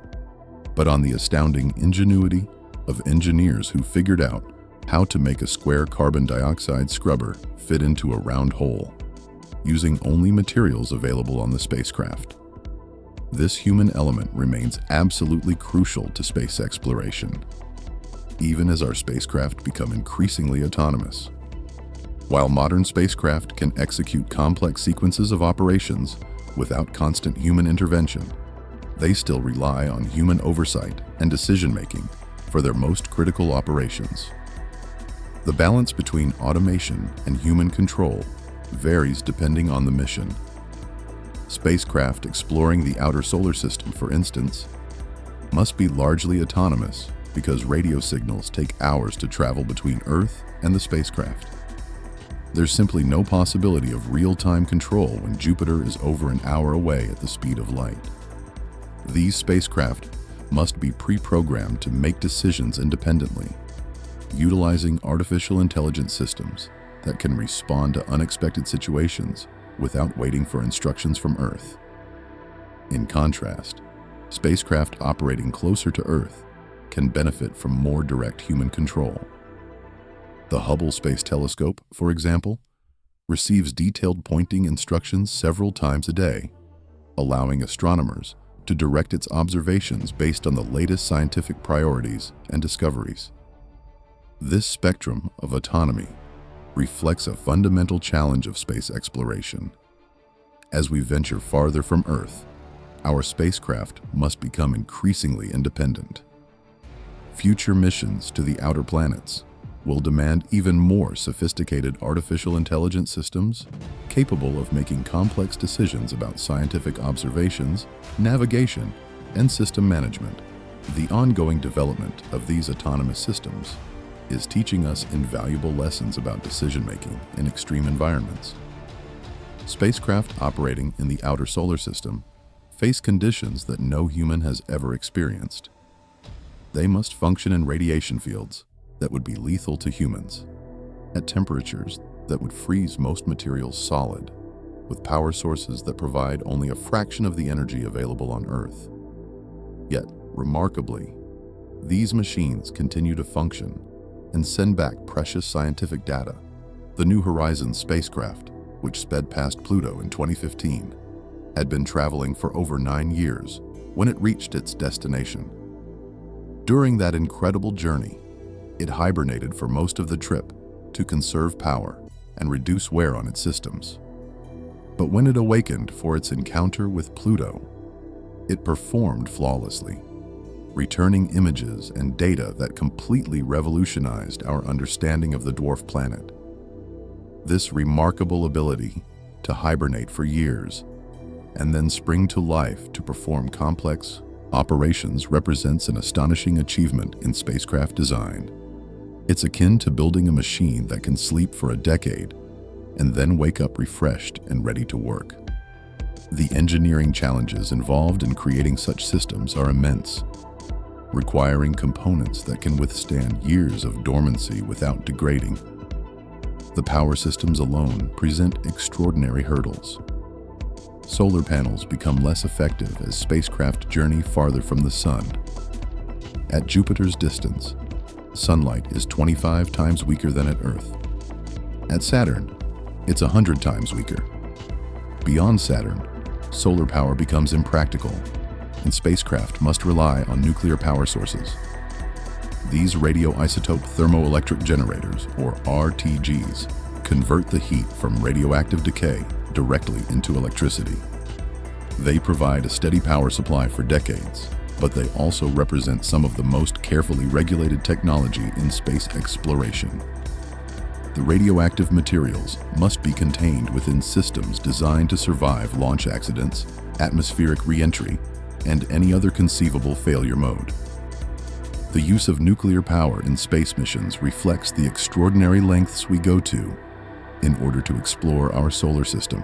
but on the astounding ingenuity of engineers who figured out how to make a square carbon dioxide scrubber fit into a round hole, using only materials available on the spacecraft. This human element remains absolutely crucial to space exploration, even as our spacecraft become increasingly autonomous. While modern spacecraft can execute complex sequences of operations without constant human intervention, they still rely on human oversight and decision-making for their most critical operations. The balance between automation and human control varies depending on the mission. Spacecraft exploring the outer solar system, for instance, must be largely autonomous because radio signals take hours to travel between Earth and the spacecraft. There's simply no possibility of real-time control when Jupiter is over an hour away at the speed of light. These spacecraft must be pre-programmed to make decisions independently, utilizing artificial intelligence systems that can respond to unexpected situations without waiting for instructions from Earth. In contrast, spacecraft operating closer to Earth can benefit from more direct human control. The Hubble Space Telescope, for example, receives detailed pointing instructions several times a day, allowing astronomers to direct its observations based on the latest scientific priorities and discoveries. This spectrum of autonomy reflects a fundamental challenge of space exploration. As we venture farther from Earth, our spacecraft must become increasingly independent. Future missions to the outer planets will demand even more sophisticated artificial intelligence systems capable of making complex decisions about scientific observations, navigation, and system management. The ongoing development of these autonomous systems is teaching us invaluable lessons about decision-making in extreme environments. Spacecraft operating in the outer solar system face conditions that no human has ever experienced. They must function in radiation fields that would be lethal to humans, at temperatures that would freeze most materials solid, with power sources that provide only a fraction of the energy available on Earth. Yet, remarkably, these machines continue to function and send back precious scientific data. The New Horizons spacecraft, which sped past Pluto in 2015, had been traveling for over 9 years when it reached its destination. During that incredible journey, it hibernated for most of the trip to conserve power and reduce wear on its systems. But when it awakened for its encounter with Pluto, it performed flawlessly, returning images and data that completely revolutionized our understanding of the dwarf planet. This remarkable ability to hibernate for years and then spring to life to perform complex operations represents an astonishing achievement in spacecraft design. It's akin to building a machine that can sleep for a decade and then wake up refreshed and ready to work. The engineering challenges involved in creating such systems are immense, requiring components that can withstand years of dormancy without degrading. The power systems alone present extraordinary hurdles. Solar panels become less effective as spacecraft journey farther from the Sun. At Jupiter's distance, sunlight is 25 times weaker than at Earth. At Saturn, it's 100 times weaker. Beyond Saturn, solar power becomes impractical, and spacecraft must rely on nuclear power sources. These radioisotope thermoelectric generators, or RTGs, convert the heat from radioactive decay directly into electricity. They provide a steady power supply for decades, but they also represent some of the most carefully regulated technology in space exploration. The radioactive materials must be contained within systems designed to survive launch accidents, atmospheric re-entry, and any other conceivable failure mode. The use of nuclear power in space missions reflects the extraordinary lengths we go to in order to explore our solar system.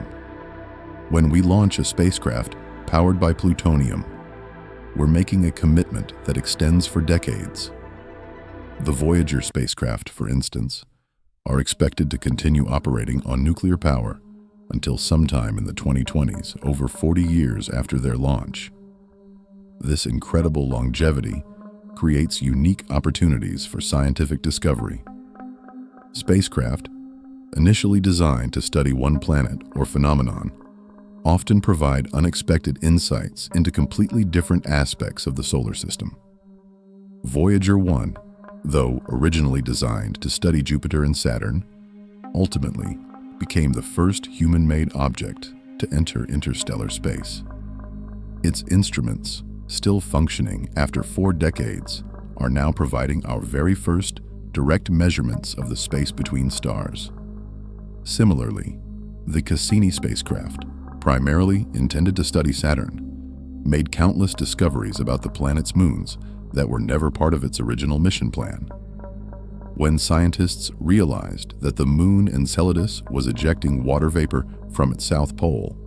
When we launch a spacecraft powered by plutonium, we're making a commitment that extends for decades. The Voyager spacecraft, for instance, are expected to continue operating on nuclear power until sometime in the 2020s, over 40 years after their launch. This incredible longevity creates unique opportunities for scientific discovery. Spacecraft, initially designed to study one planet or phenomenon, often provide unexpected insights into completely different aspects of the solar system. Voyager 1, though originally designed to study Jupiter and Saturn, ultimately became the first human-made object to enter interstellar space. Its instruments, still functioning after 4 decades, are now providing our very first direct measurements of the space between stars. Similarly, the Cassini spacecraft, primarily intended to study Saturn, made countless discoveries about the planet's moons that were never part of its original mission plan. When scientists realized that the moon Enceladus was ejecting water vapor from its south pole,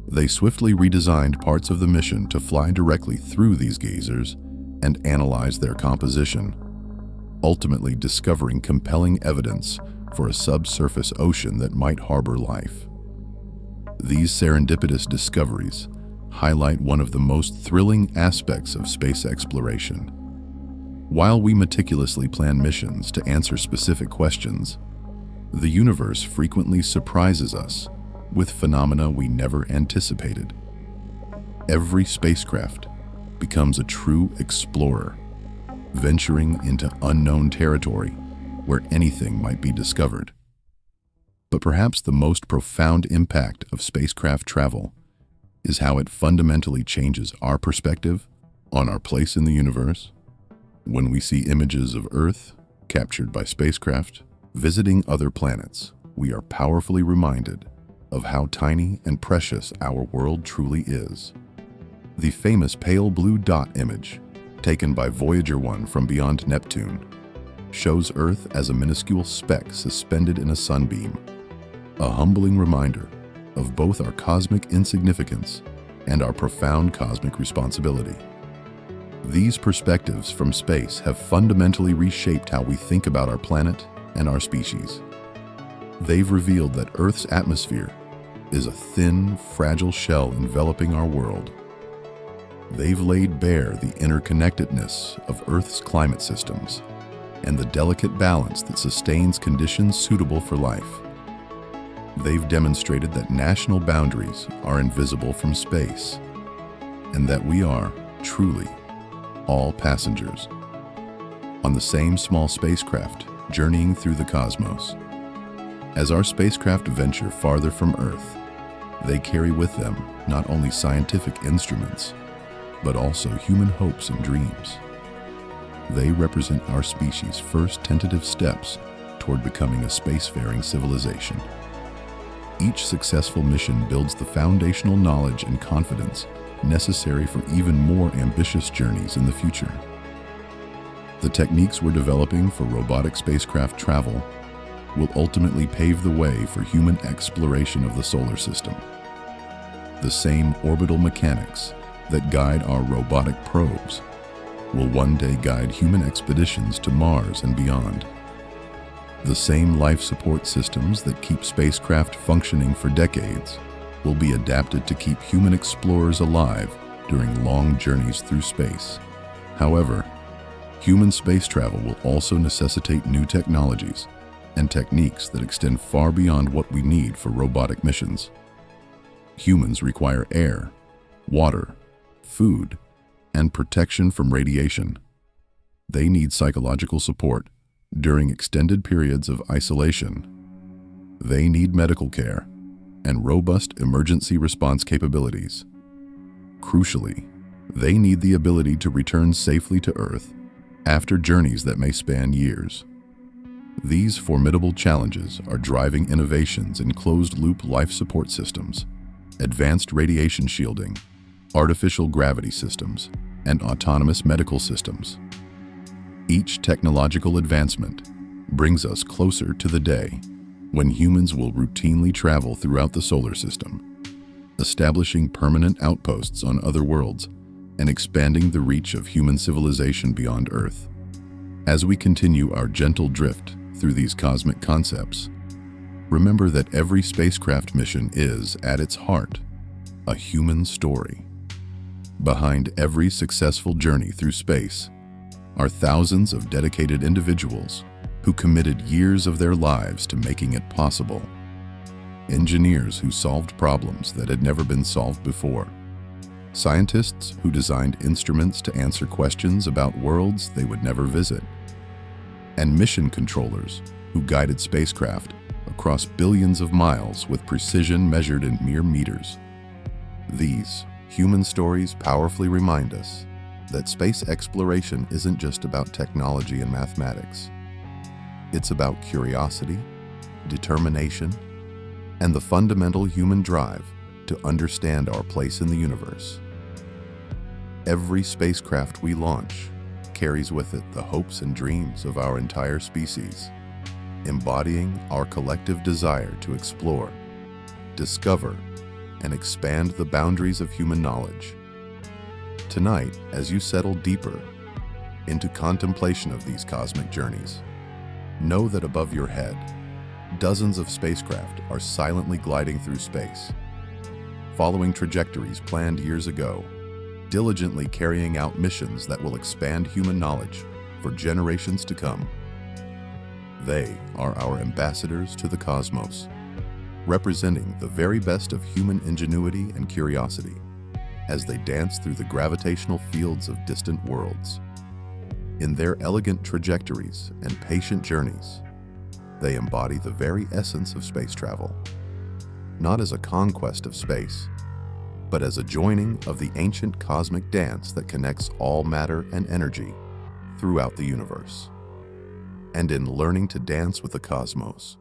they swiftly redesigned parts of the mission to fly directly through these geysers and analyze their composition, ultimately discovering compelling evidence for a subsurface ocean that might harbor life. These serendipitous discoveries highlight one of the most thrilling aspects of space exploration. While we meticulously plan missions to answer specific questions, the universe frequently surprises us with phenomena we never anticipated. Every spacecraft becomes a true explorer, venturing into unknown territory where anything might be discovered. But perhaps the most profound impact of spacecraft travel is how it fundamentally changes our perspective on our place in the universe. When we see images of Earth captured by spacecraft visiting other planets, we are powerfully reminded of how tiny and precious our world truly is. The famous pale blue dot image, taken by Voyager 1 from beyond Neptune, shows Earth as a minuscule speck suspended in a sunbeam, a humbling reminder of both our cosmic insignificance and our profound cosmic responsibility. These perspectives from space have fundamentally reshaped how we think about our planet and our species. They've revealed that Earth's atmosphere is a thin, fragile shell enveloping our world. They've laid bare the interconnectedness of Earth's climate systems and the delicate balance that sustains conditions suitable for life. They've demonstrated that national boundaries are invisible from space, and that we are, truly, all passengers on the same small spacecraft journeying through the cosmos. As our spacecraft venture farther from Earth, they carry with them not only scientific instruments, but also human hopes and dreams. They represent our species' first tentative steps toward becoming a spacefaring civilization. Each successful mission builds the foundational knowledge and confidence necessary for even more ambitious journeys in the future. The techniques we're developing for robotic spacecraft travel will ultimately pave the way for human exploration of the solar system. The same orbital mechanics that guide our robotic probes will one day guide human expeditions to Mars and beyond. The same life support systems that keep spacecraft functioning for decades will be adapted to keep human explorers alive during long journeys through space. However, human space travel will also necessitate new technologies and techniques that extend far beyond what we need for robotic missions. Humans require air, water, food, and protection from radiation. They need psychological support during extended periods of isolation. They need medical care and robust emergency response capabilities. Crucially, they need the ability to return safely to Earth after journeys that may span years. These formidable challenges are driving innovations in closed-loop life support systems, advanced radiation shielding, artificial gravity systems, and autonomous medical systems. Each technological advancement brings us closer to the day when humans will routinely travel throughout the solar system, establishing permanent outposts on other worlds and expanding the reach of human civilization beyond Earth. As we continue our gentle drift through these cosmic concepts, remember that every spacecraft mission is, at its heart, a human story. Behind every successful journey through space are thousands of dedicated individuals who committed years of their lives to making it possible. Engineers who solved problems that had never been solved before. Scientists who designed instruments to answer questions about worlds they would never visit. And mission controllers who guided spacecraft across billions of miles with precision measured in mere meters. These human stories powerfully remind us that space exploration isn't just about technology and mathematics. It's about curiosity, determination, and the fundamental human drive to understand our place in the universe. Every spacecraft we launch carries with it the hopes and dreams of our entire species, embodying our collective desire to explore, discover, and expand the boundaries of human knowledge. Tonight, as you settle deeper into contemplation of these cosmic journeys, know that above your head, dozens of spacecraft are silently gliding through space, following trajectories planned years ago, diligently carrying out missions that will expand human knowledge for generations to come. They are our ambassadors to the cosmos, representing the very best of human ingenuity and curiosity as they dance through the gravitational fields of distant worlds. In their elegant trajectories and patient journeys, they embody the very essence of space travel, not as a conquest of space, but as a joining of the ancient cosmic dance that connects all matter and energy throughout the universe. And in learning to dance with the cosmos,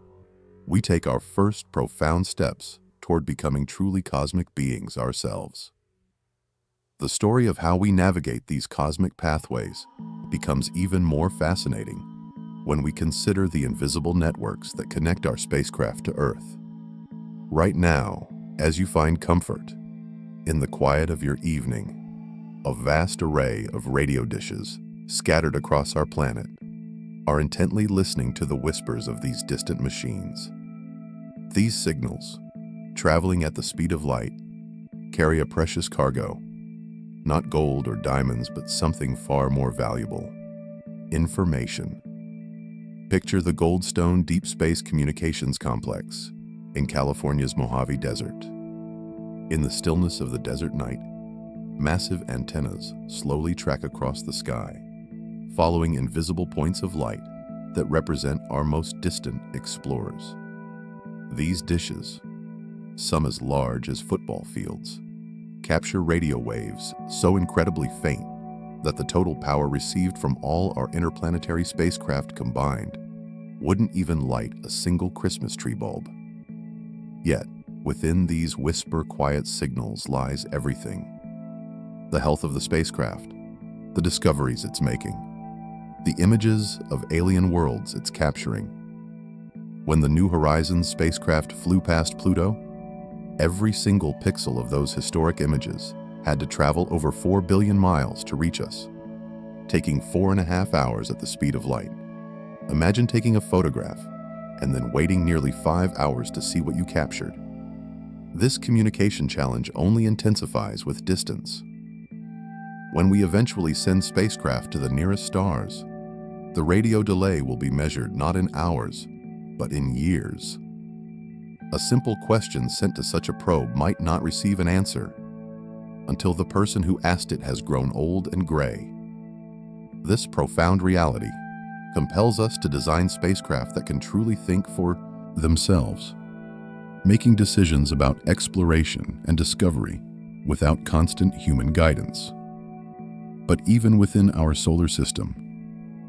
we take our first profound steps toward becoming truly cosmic beings ourselves. The story of how we navigate these cosmic pathways becomes even more fascinating when we consider the invisible networks that connect our spacecraft to Earth. Right now, as you find comfort in the quiet of your evening, a vast array of radio dishes scattered across our planet are intently listening to the whispers of these distant machines. These signals, traveling at the speed of light, carry a precious cargo, not gold or diamonds, but something far more valuable: information. Picture the Goldstone Deep Space Communications Complex in California's Mojave Desert. In the stillness of the desert night, massive antennas slowly track across the sky, following invisible points of light that represent our most distant explorers. These dishes, some as large as football fields, capture radio waves so incredibly faint that the total power received from all our interplanetary spacecraft combined wouldn't even light a single Christmas tree bulb. Yet, within these whisper-quiet signals lies everything: the health of the spacecraft, the discoveries it's making, the images of alien worlds it's capturing. When the New Horizons spacecraft flew past Pluto, every single pixel of those historic images had to travel over 4 billion miles to reach us, taking 4.5 hours at the speed of light. Imagine taking a photograph and then waiting nearly 5 hours to see what you captured. This communication challenge only intensifies with distance. When we eventually send spacecraft to the nearest stars, the radio delay will be measured not in hours, but in years. A simple question sent to such a probe might not receive an answer until the person who asked it has grown old and gray. This profound reality compels us to design spacecraft that can truly think for themselves, making decisions about exploration and discovery without constant human guidance. But even within our solar system,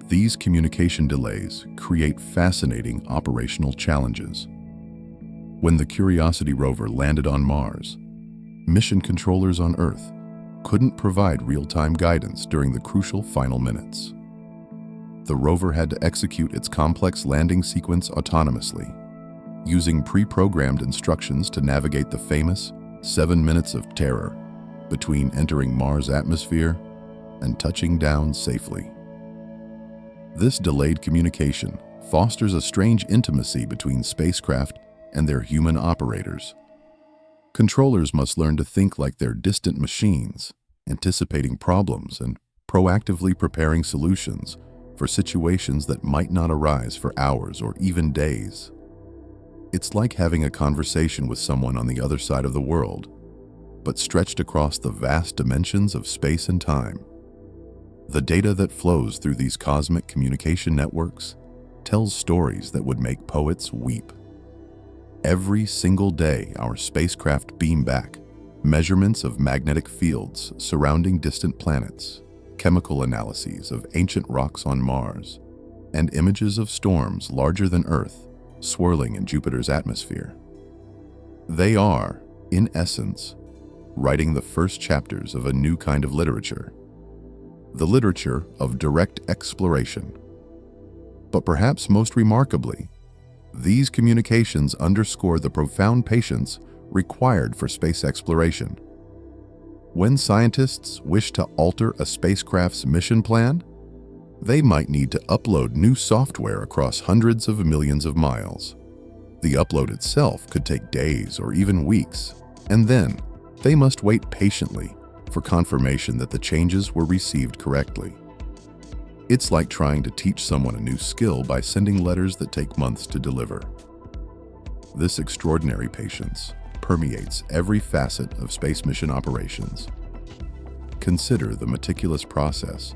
these communication delays create fascinating operational challenges. When the Curiosity rover landed on Mars, mission controllers on Earth couldn't provide real-time guidance during the crucial final minutes. The rover had to execute its complex landing sequence autonomously, using pre-programmed instructions to navigate the famous 7 minutes of terror between entering Mars' atmosphere and touching down safely. This delayed communication fosters a strange intimacy between spacecraft and their human operators. Controllers must learn to think like they're distant machines, anticipating problems and proactively preparing solutions for situations that might not arise for hours or even days. It's like having a conversation with someone on the other side of the world, but stretched across the vast dimensions of space and time. The data that flows through these cosmic communication networks tells stories that would make poets weep. Every single day, our spacecraft beam back measurements of magnetic fields surrounding distant planets, chemical analyses of ancient rocks on Mars, and images of storms larger than Earth swirling in Jupiter's atmosphere. They are, in essence, writing the first chapters of a new kind of literature, the literature of direct exploration. But perhaps most remarkably, these communications underscore the profound patience required for space exploration. When scientists wish to alter a spacecraft's mission plan, they might need to upload new software across hundreds of millions of miles. The upload itself could take days or even weeks, and then they must wait patiently for confirmation that the changes were received correctly. It's like trying to teach someone a new skill by sending letters that take months to deliver. This extraordinary patience permeates every facet of space mission operations. Consider the meticulous process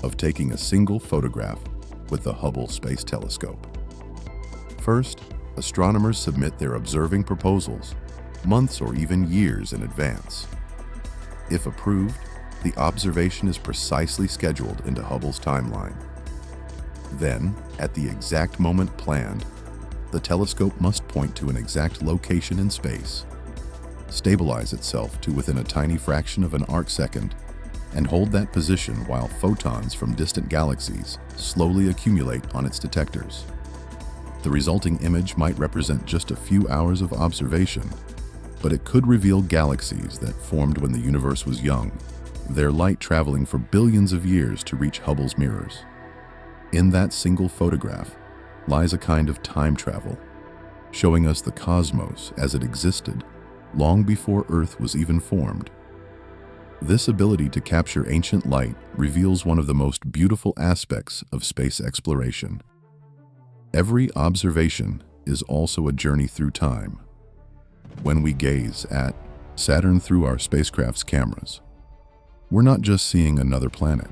of taking a single photograph with the Hubble Space Telescope. First, astronomers submit their observing proposals months or even years in advance. If approved, the observation is precisely scheduled into Hubble's timeline. Then, at the exact moment planned, the telescope must point to an exact location in space, stabilize itself to within a tiny fraction of an arcsecond, and hold that position while photons from distant galaxies slowly accumulate on its detectors. The resulting image might represent just a few hours of observation, but it could reveal galaxies that formed when the universe was young, their light traveling for billions of years to reach Hubble's mirrors. In that single photograph lies a kind of time travel, showing us the cosmos as it existed long before Earth was even formed. This ability to capture ancient light reveals one of the most beautiful aspects of space exploration. Every observation is also a journey through time. When we gaze at Saturn through our spacecraft's cameras, we're not just seeing another planet.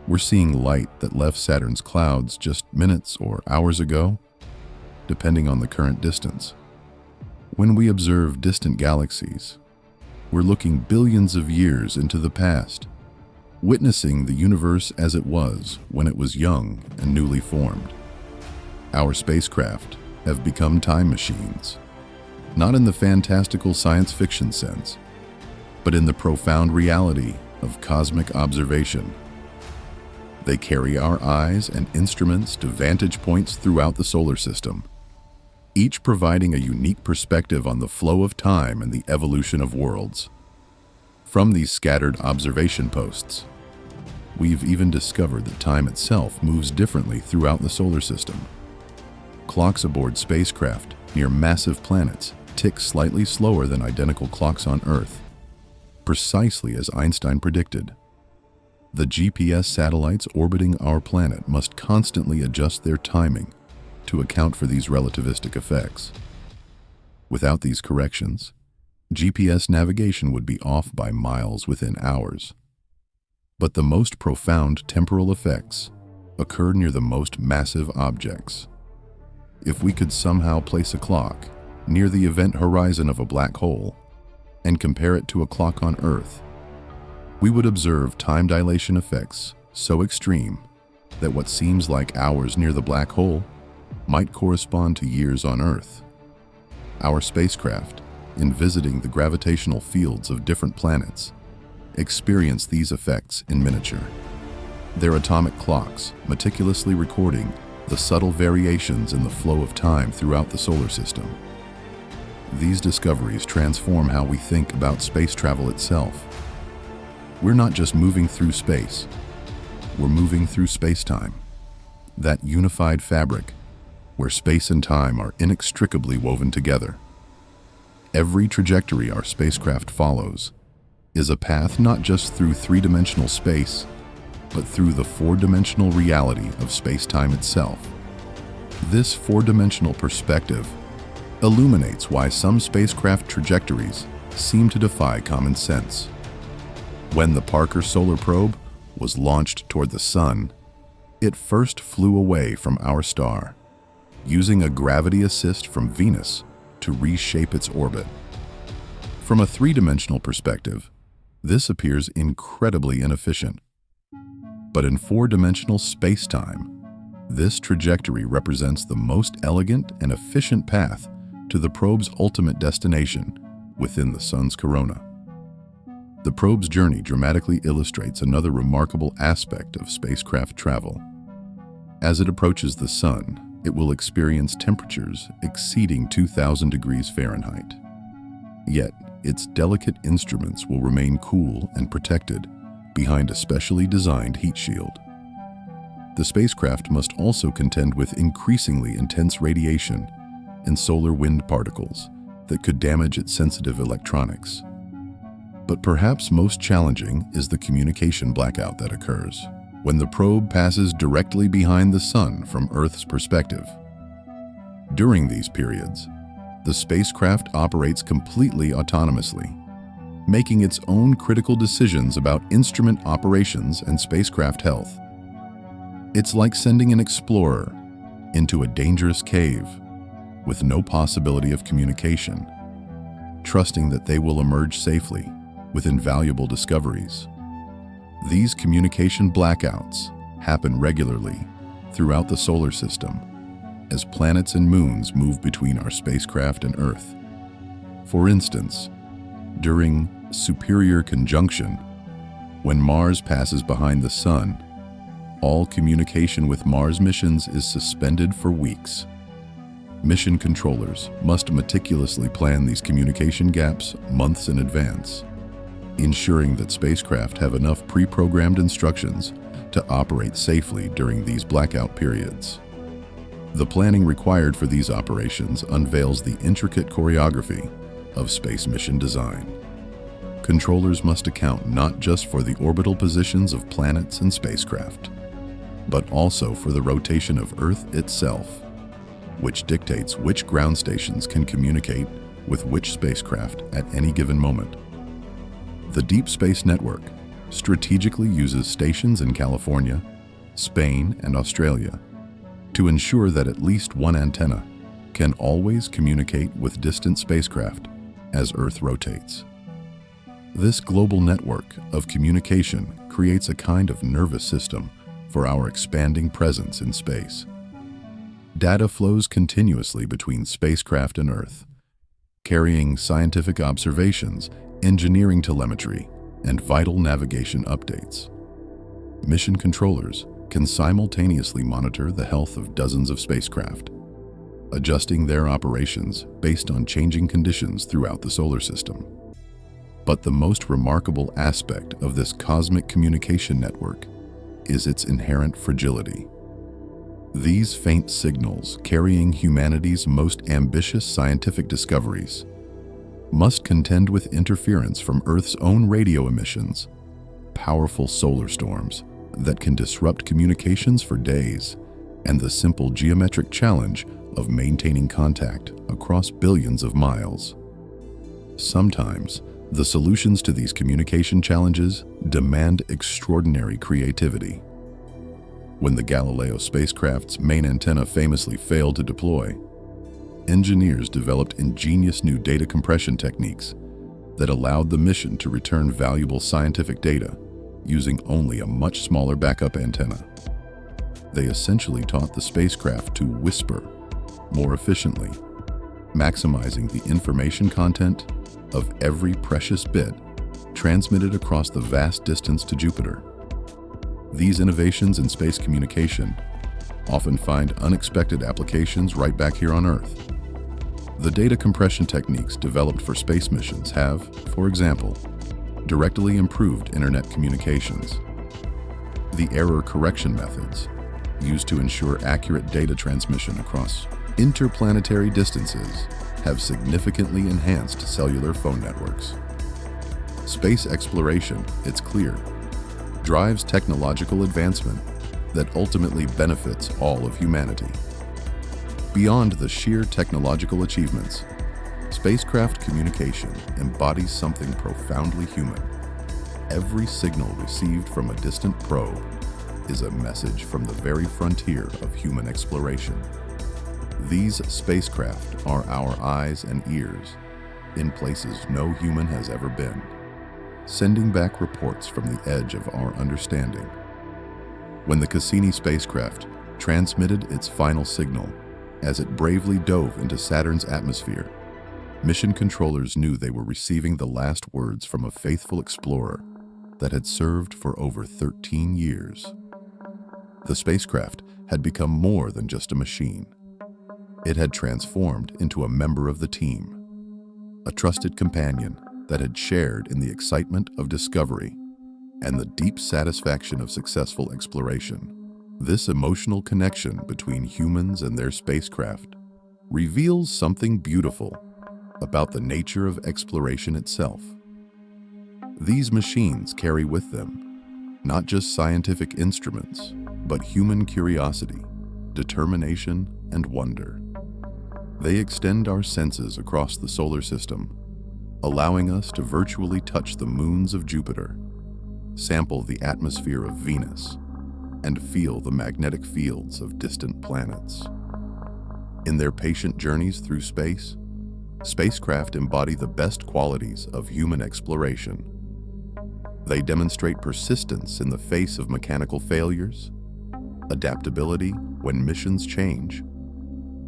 We're seeing light that left Saturn's clouds just minutes or hours ago, depending on the current distance. When we observe distant galaxies, we're looking billions of years into the past, witnessing the universe as it was when it was young and newly formed. Our spacecraft have become time machines, not in the fantastical science fiction sense, but in the profound reality of cosmic observation. They carry our eyes and instruments to vantage points throughout the solar system, each providing a unique perspective on the flow of time and the evolution of worlds. From these scattered observation posts, we've even discovered that time itself moves differently throughout the solar system. Clocks aboard spacecraft near massive planets tick slightly slower than identical clocks on Earth, precisely as Einstein predicted. The GPS satellites orbiting our planet must constantly adjust their timing to account for these relativistic effects. Without these corrections, GPS navigation would be off by miles within hours. But the most profound temporal effects occur near the most massive objects. If we could somehow place a clock near the event horizon of a black hole and compare it to a clock on Earth, we would observe time dilation effects so extreme that what seems like hours near the black hole might correspond to years on Earth. Our spacecraft, in visiting the gravitational fields of different planets, experience these effects in miniature. their atomic clocks meticulously recording the subtle variations in the flow of time throughout the solar system. These discoveries transform how we think about space travel itself. We're not just moving through space, we're moving through space-time, that unified fabric where space and time are inextricably woven together. Every trajectory our spacecraft follows is a path not just through three-dimensional space, but through the four-dimensional reality of space-time itself. This four-dimensional perspective illuminates why some spacecraft trajectories seem to defy common sense. When the Parker Solar Probe was launched toward the Sun, it first flew away from our star, using a gravity assist from Venus to reshape its orbit. From a three-dimensional perspective, this appears incredibly inefficient. But in four-dimensional space-time, this trajectory represents the most elegant and efficient path to the probe's ultimate destination within the Sun's corona. The probe's journey dramatically illustrates another remarkable aspect of spacecraft travel. As it approaches the Sun, it will experience temperatures exceeding 2,000 degrees Fahrenheit. Yet, its delicate instruments will remain cool and protected behind a specially designed heat shield. The spacecraft must also contend with increasingly intense radiation and solar wind particles that could damage its sensitive electronics. But perhaps most challenging is the communication blackout that occurs when the probe passes directly behind the Sun from Earth's perspective. During these periods, the spacecraft operates completely autonomously, making its own critical decisions about instrument operations and spacecraft health. It's like sending an explorer into a dangerous cave with no possibility of communication, trusting that they will emerge safely with invaluable discoveries. These communication blackouts happen regularly throughout the solar system as planets and moons move between our spacecraft and Earth. For instance, during superior conjunction, when Mars passes behind the Sun, all communication with Mars missions is suspended for weeks. Mission controllers must meticulously plan these communication gaps months in advance, ensuring that spacecraft have enough pre-programmed instructions to operate safely during these blackout periods. The planning required for these operations unveils the intricate choreography of space mission design. Controllers must account not just for the orbital positions of planets and spacecraft, but also for the rotation of Earth itself, which dictates which ground stations can communicate with which spacecraft at any given moment. The Deep Space Network strategically uses stations in California, Spain, and Australia to ensure that at least one antenna can always communicate with distant spacecraft as Earth rotates. This global network of communication creates a kind of nervous system for our expanding presence in space. Data flows continuously between spacecraft and Earth, carrying scientific observations, engineering telemetry, and vital navigation updates. Mission controllers can simultaneously monitor the health of dozens of spacecraft, adjusting their operations based on changing conditions throughout the solar system. But the most remarkable aspect of this cosmic communication network is its inherent fragility. These faint signals, carrying humanity's most ambitious scientific discoveries, must contend with interference from Earth's own radio emissions, powerful solar storms that can disrupt communications for days, and the simple geometric challenge of maintaining contact across billions of miles. Sometimes, the solutions to these communication challenges demand extraordinary creativity. When the Galileo spacecraft's main antenna famously failed to deploy, engineers developed ingenious new data compression techniques that allowed the mission to return valuable scientific data using only a much smaller backup antenna. They essentially taught the spacecraft to whisper more efficiently, maximizing the information content of every precious bit transmitted across the vast distance to Jupiter. These innovations in space communication often find unexpected applications right back here on Earth. The data compression techniques developed for space missions have, for example, directly improved internet communications. The error correction methods used to ensure accurate data transmission across interplanetary distances have significantly enhanced cellular phone networks. Space exploration, it's clear, drives technological advancement that ultimately benefits all of humanity. Beyond the sheer technological achievements, spacecraft communication embodies something profoundly human. Every signal received from a distant probe is a message from the very frontier of human exploration. These spacecraft are our eyes and ears in places no human has ever been, sending back reports from the edge of our understanding. When the Cassini spacecraft transmitted its final signal as it bravely dove into Saturn's atmosphere, mission controllers knew they were receiving the last words from a faithful explorer that had served for over 13 years. The spacecraft had become more than just a machine. It had transformed into a member of the team, a trusted companion that had shared in the excitement of discovery and the deep satisfaction of successful exploration. This emotional connection between humans and their spacecraft reveals something beautiful about the nature of exploration itself. These machines carry with them not just scientific instruments, but human curiosity, determination, and wonder. They extend our senses across the solar system, allowing us to virtually touch the moons of Jupiter, sample the atmosphere of Venus, and feel the magnetic fields of distant planets. In their patient journeys through space, spacecraft embody the best qualities of human exploration. They demonstrate persistence in the face of mechanical failures, adaptability when missions change,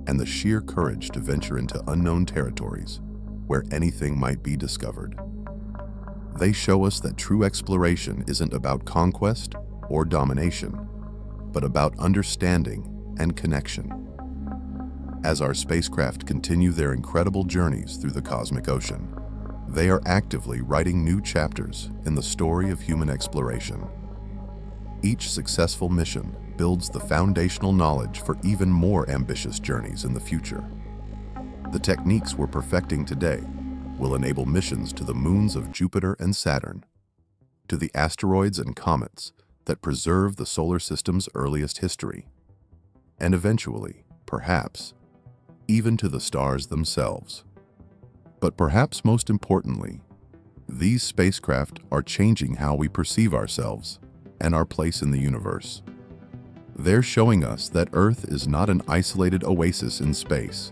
and the sheer courage to venture into unknown territories where anything might be discovered. They show us that true exploration isn't about conquest or domination, but about understanding and connection. As our spacecraft continue their incredible journeys through the cosmic ocean, they are actively writing new chapters in the story of human exploration. Each successful mission builds the foundational knowledge for even more ambitious journeys in the future. The techniques we're perfecting today will enable missions to the moons of Jupiter and Saturn, to the asteroids and comets that preserve the solar system's earliest history, and eventually, perhaps, even to the stars themselves. But perhaps most importantly, these spacecraft are changing how we perceive ourselves and our place in the universe. They're showing us that Earth is not an isolated oasis in space,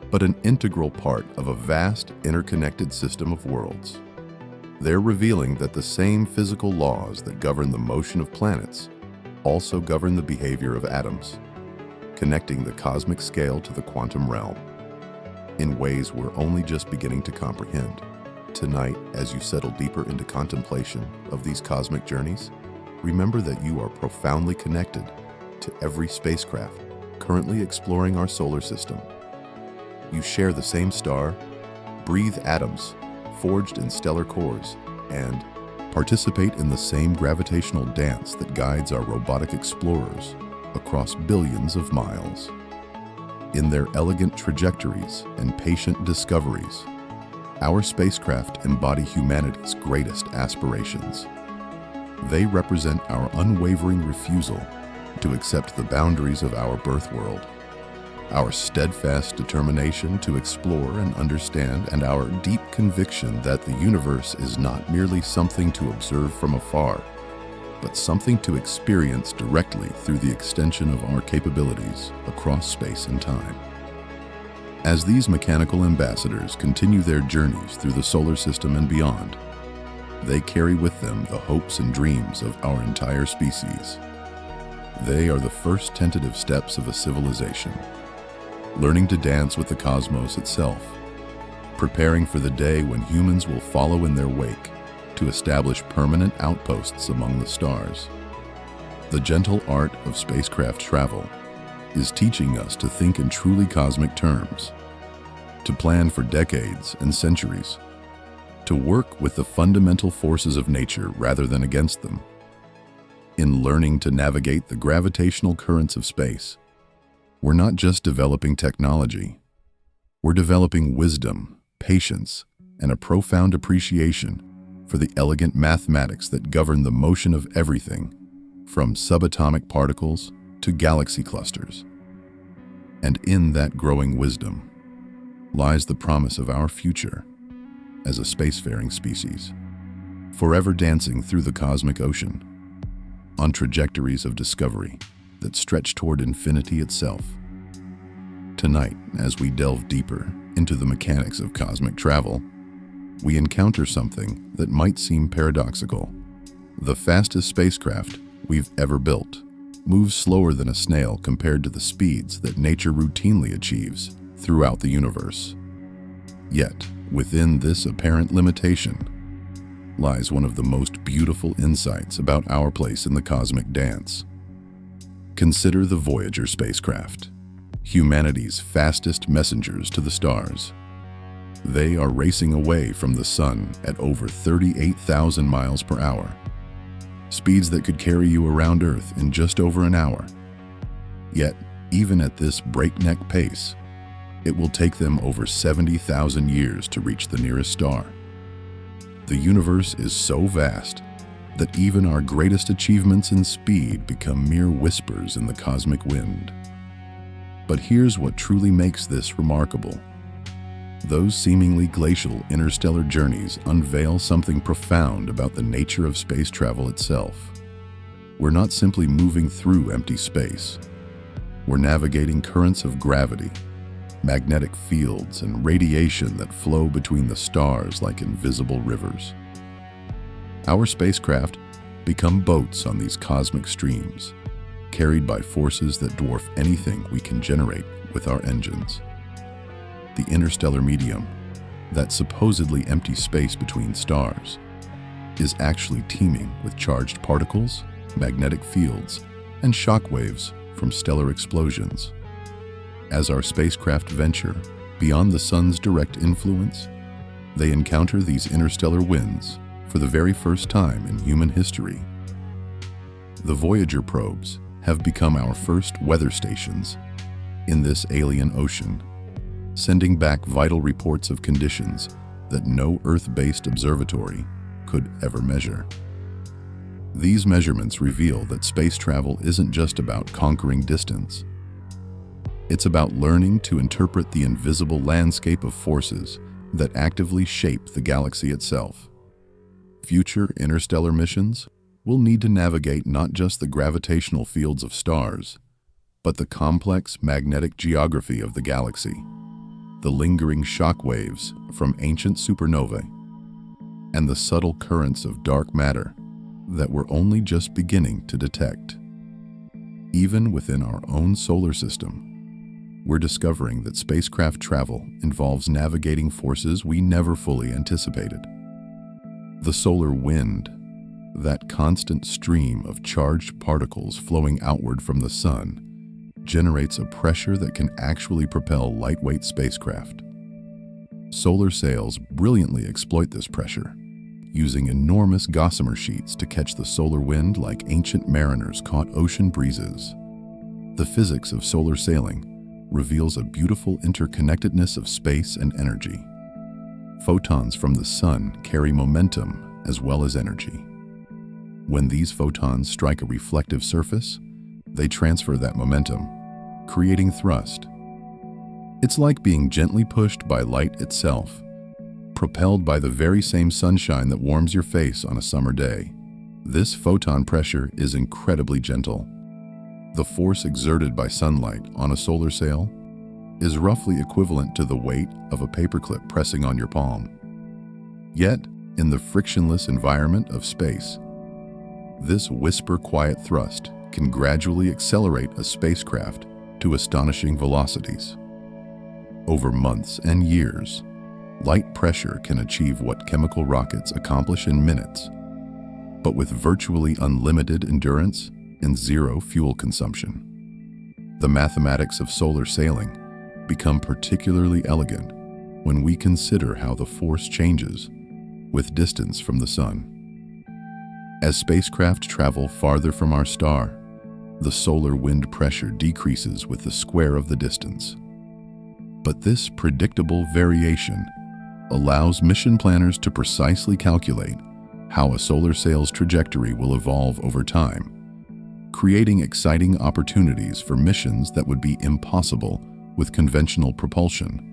but an integral part of a vast, interconnected system of worlds. They're revealing that the same physical laws that govern the motion of planets also govern the behavior of atoms, connecting the cosmic scale to the quantum realm in ways we're only just beginning to comprehend. Tonight, as you settle deeper into contemplation of these cosmic journeys, remember that you are profoundly connected to every spacecraft currently exploring our solar system. You share the same star, breathe atoms forged in stellar cores, and participate in the same gravitational dance that guides our robotic explorers across billions of miles. In their elegant trajectories and patient discoveries, our spacecraft embody humanity's greatest aspirations. They represent our unwavering refusal to accept the boundaries of our birth world, our steadfast determination to explore and understand, and our deep conviction that the universe is not merely something to observe from afar, but something to experience directly through the extension of our capabilities across space and time. As these mechanical ambassadors continue their journeys through the solar system and beyond, they carry with them the hopes and dreams of our entire species. They are the first tentative steps of a civilization, learning to dance with the cosmos itself, preparing for the day when humans will follow in their wake to establish permanent outposts among the stars. The gentle art of spacecraft travel is teaching us to think in truly cosmic terms, to plan for decades and centuries, to work with the fundamental forces of nature rather than against them. In learning to navigate the gravitational currents of space, we're not just developing technology, we're developing wisdom, patience, and a profound appreciation for the elegant mathematics that govern the motion of everything, from subatomic particles to galaxy clusters. And in that growing wisdom lies the promise of our future as a spacefaring species, forever dancing through the cosmic ocean, on trajectories of discovery that stretch toward infinity itself. Tonight, as we delve deeper into the mechanics of cosmic travel, we encounter something that might seem paradoxical. The fastest spacecraft we've ever built moves slower than a snail compared to the speeds that nature routinely achieves throughout the universe. Yet, within this apparent limitation lies one of the most beautiful insights about our place in the cosmic dance. Consider the Voyager spacecraft, humanity's fastest messengers to the stars. They are racing away from the sun at over 38,000 miles per hour, speeds that could carry you around Earth in just over an hour. Yet, even at this breakneck pace, it will take them over 70,000 years to reach the nearest star. The universe is so vast that even our greatest achievements in speed become mere whispers in the cosmic wind. But here's what truly makes this remarkable. Those seemingly glacial interstellar journeys unveil something profound about the nature of space travel itself. We're not simply moving through empty space. We're navigating currents of gravity, magnetic fields, and radiation that flow between the stars like invisible rivers. Our spacecraft become boats on these cosmic streams, carried by forces that dwarf anything we can generate with our engines. The interstellar medium, that supposedly empty space between stars, is actually teeming with charged particles, magnetic fields, and shock waves from stellar explosions. As our spacecraft venture beyond the sun's direct influence, they encounter these interstellar winds for the very first time in human history. The Voyager probes have become our first weather stations in this alien ocean, sending back vital reports of conditions that no Earth-based observatory could ever measure. These measurements reveal that space travel isn't just about conquering distance. It's about learning to interpret the invisible landscape of forces that actively shape the galaxy itself. Future interstellar missions will need to navigate not just the gravitational fields of stars, but the complex magnetic geography of the galaxy, the lingering shock waves from ancient supernovae, and the subtle currents of dark matter that we're only just beginning to detect. Even within our own solar system, we're discovering that spacecraft travel involves navigating forces we never fully anticipated. The solar wind, that constant stream of charged particles flowing outward from the sun, generates a pressure that can actually propel lightweight spacecraft. Solar sails brilliantly exploit this pressure, using enormous gossamer sheets to catch the solar wind like ancient mariners caught ocean breezes. The physics of solar sailing reveals a beautiful interconnectedness of space and energy. Photons from the sun carry momentum as well as energy. When these photons strike a reflective surface, they transfer that momentum, creating thrust. It's like being gently pushed by light itself, propelled by the very same sunshine that warms your face on a summer day. This photon pressure is incredibly gentle. The force exerted by sunlight on a solar sail is roughly equivalent to the weight of a paperclip pressing on your palm. Yet, in the frictionless environment of space, this whisper-quiet thrust can gradually accelerate a spacecraft to astonishing velocities. Over months and years, light pressure can achieve what chemical rockets accomplish in minutes. But with virtually unlimited endurance, and zero fuel consumption. The mathematics of solar sailing become particularly elegant when we consider how the force changes with distance from the sun. As spacecraft travel farther from our star, the solar wind pressure decreases with the square of the distance. But this predictable variation allows mission planners to precisely calculate how a solar sail's trajectory will evolve over time, creating exciting opportunities for missions that would be impossible with conventional propulsion.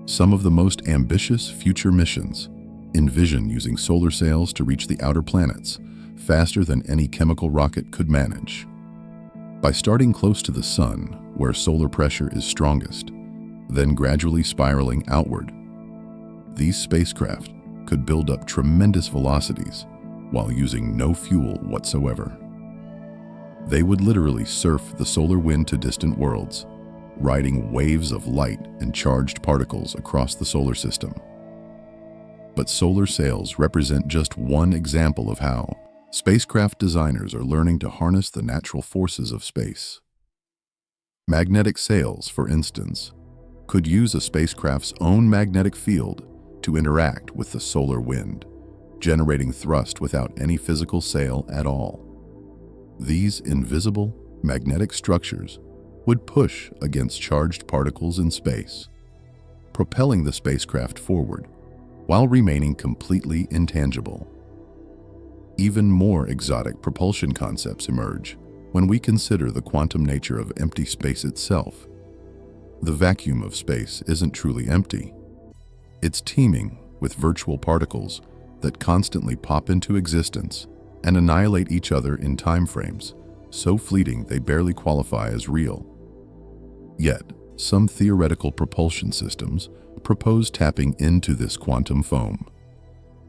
Some of the most ambitious future missions envision using solar sails to reach the outer planets faster than any chemical rocket could manage. By starting close to the sun, where solar pressure is strongest, then gradually spiraling outward, these spacecraft could build up tremendous velocities while using no fuel whatsoever. They would literally surf the solar wind to distant worlds, riding waves of light and charged particles across the solar system. But solar sails represent just one example of how spacecraft designers are learning to harness the natural forces of space. Magnetic sails, for instance, could use a spacecraft's own magnetic field to interact with the solar wind, generating thrust without any physical sail at all. These invisible magnetic structures would push against charged particles in space, propelling the spacecraft forward while remaining completely intangible. Even more exotic propulsion concepts emerge when we consider the quantum nature of empty space itself. The vacuum of space isn't truly empty. It's teeming with virtual particles that constantly pop into existence and annihilate each other in time frames so fleeting they barely qualify as real. Yet, some theoretical propulsion systems propose tapping into this quantum foam,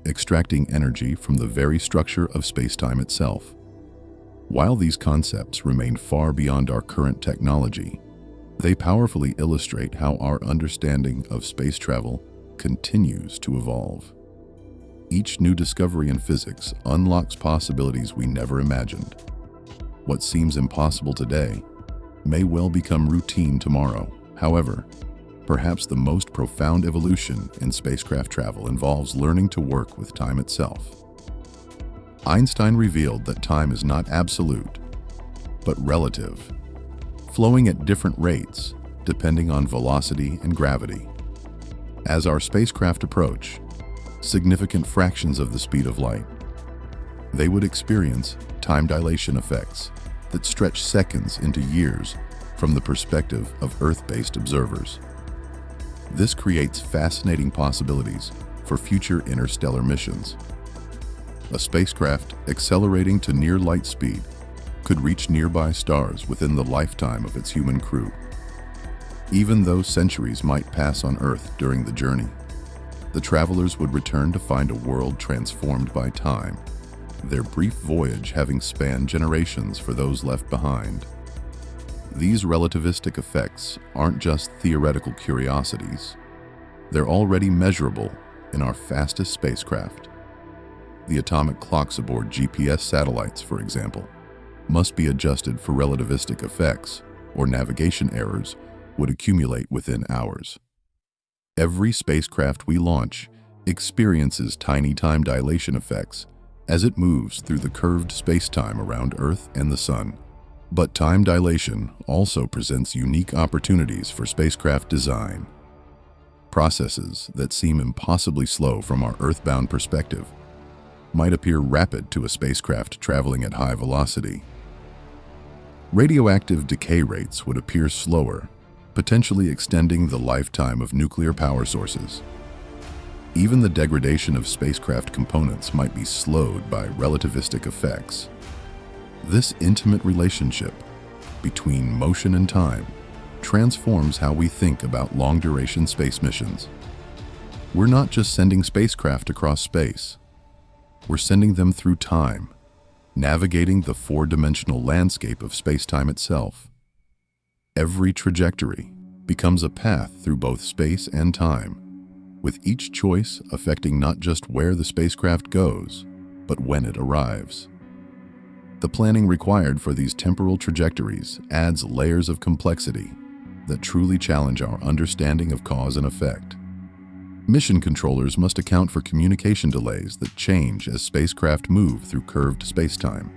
extracting energy from the very structure of spacetime itself. While these concepts remain far beyond our current technology, they powerfully illustrate how our understanding of space travel continues to evolve. Each new discovery in physics unlocks possibilities we never imagined. What seems impossible today may well become routine tomorrow. However, perhaps the most profound evolution in spacecraft travel involves learning to work with time itself. Einstein revealed that time is not absolute, but relative, flowing at different rates depending on velocity and gravity. As our spacecraft approach significant fractions of the speed of light, they would experience time dilation effects that stretch seconds into years from the perspective of Earth-based observers. This creates fascinating possibilities for future interstellar missions. A spacecraft accelerating to near light speed could reach nearby stars within the lifetime of its human crew. Even though centuries might pass on Earth during the journey, the travelers would return to find a world transformed by time, their brief voyage having spanned generations for those left behind. These relativistic effects aren't just theoretical curiosities. They're already measurable in our fastest spacecraft. The atomic clocks aboard GPS satellites, for example, must be adjusted for relativistic effects, or navigation errors would accumulate within hours. Every spacecraft we launch experiences tiny time dilation effects as it moves through the curved spacetime around Earth and the Sun. But time dilation also presents unique opportunities for spacecraft design. Processes that seem impossibly slow from our Earthbound perspective might appear rapid to a spacecraft traveling at high velocity. Radioactive decay rates would appear slower, potentially extending the lifetime of nuclear power sources. Even the degradation of spacecraft components might be slowed by relativistic effects. This intimate relationship between motion and time transforms how we think about long-duration space missions. We're not just sending spacecraft across space. We're sending them through time, navigating the four-dimensional landscape of spacetime itself. Every trajectory becomes a path through both space and time, with each choice affecting not just where the spacecraft goes, but when it arrives. The planning required for these temporal trajectories adds layers of complexity that truly challenge our understanding of cause and effect. Mission controllers must account for communication delays that change as spacecraft move through curved spacetime.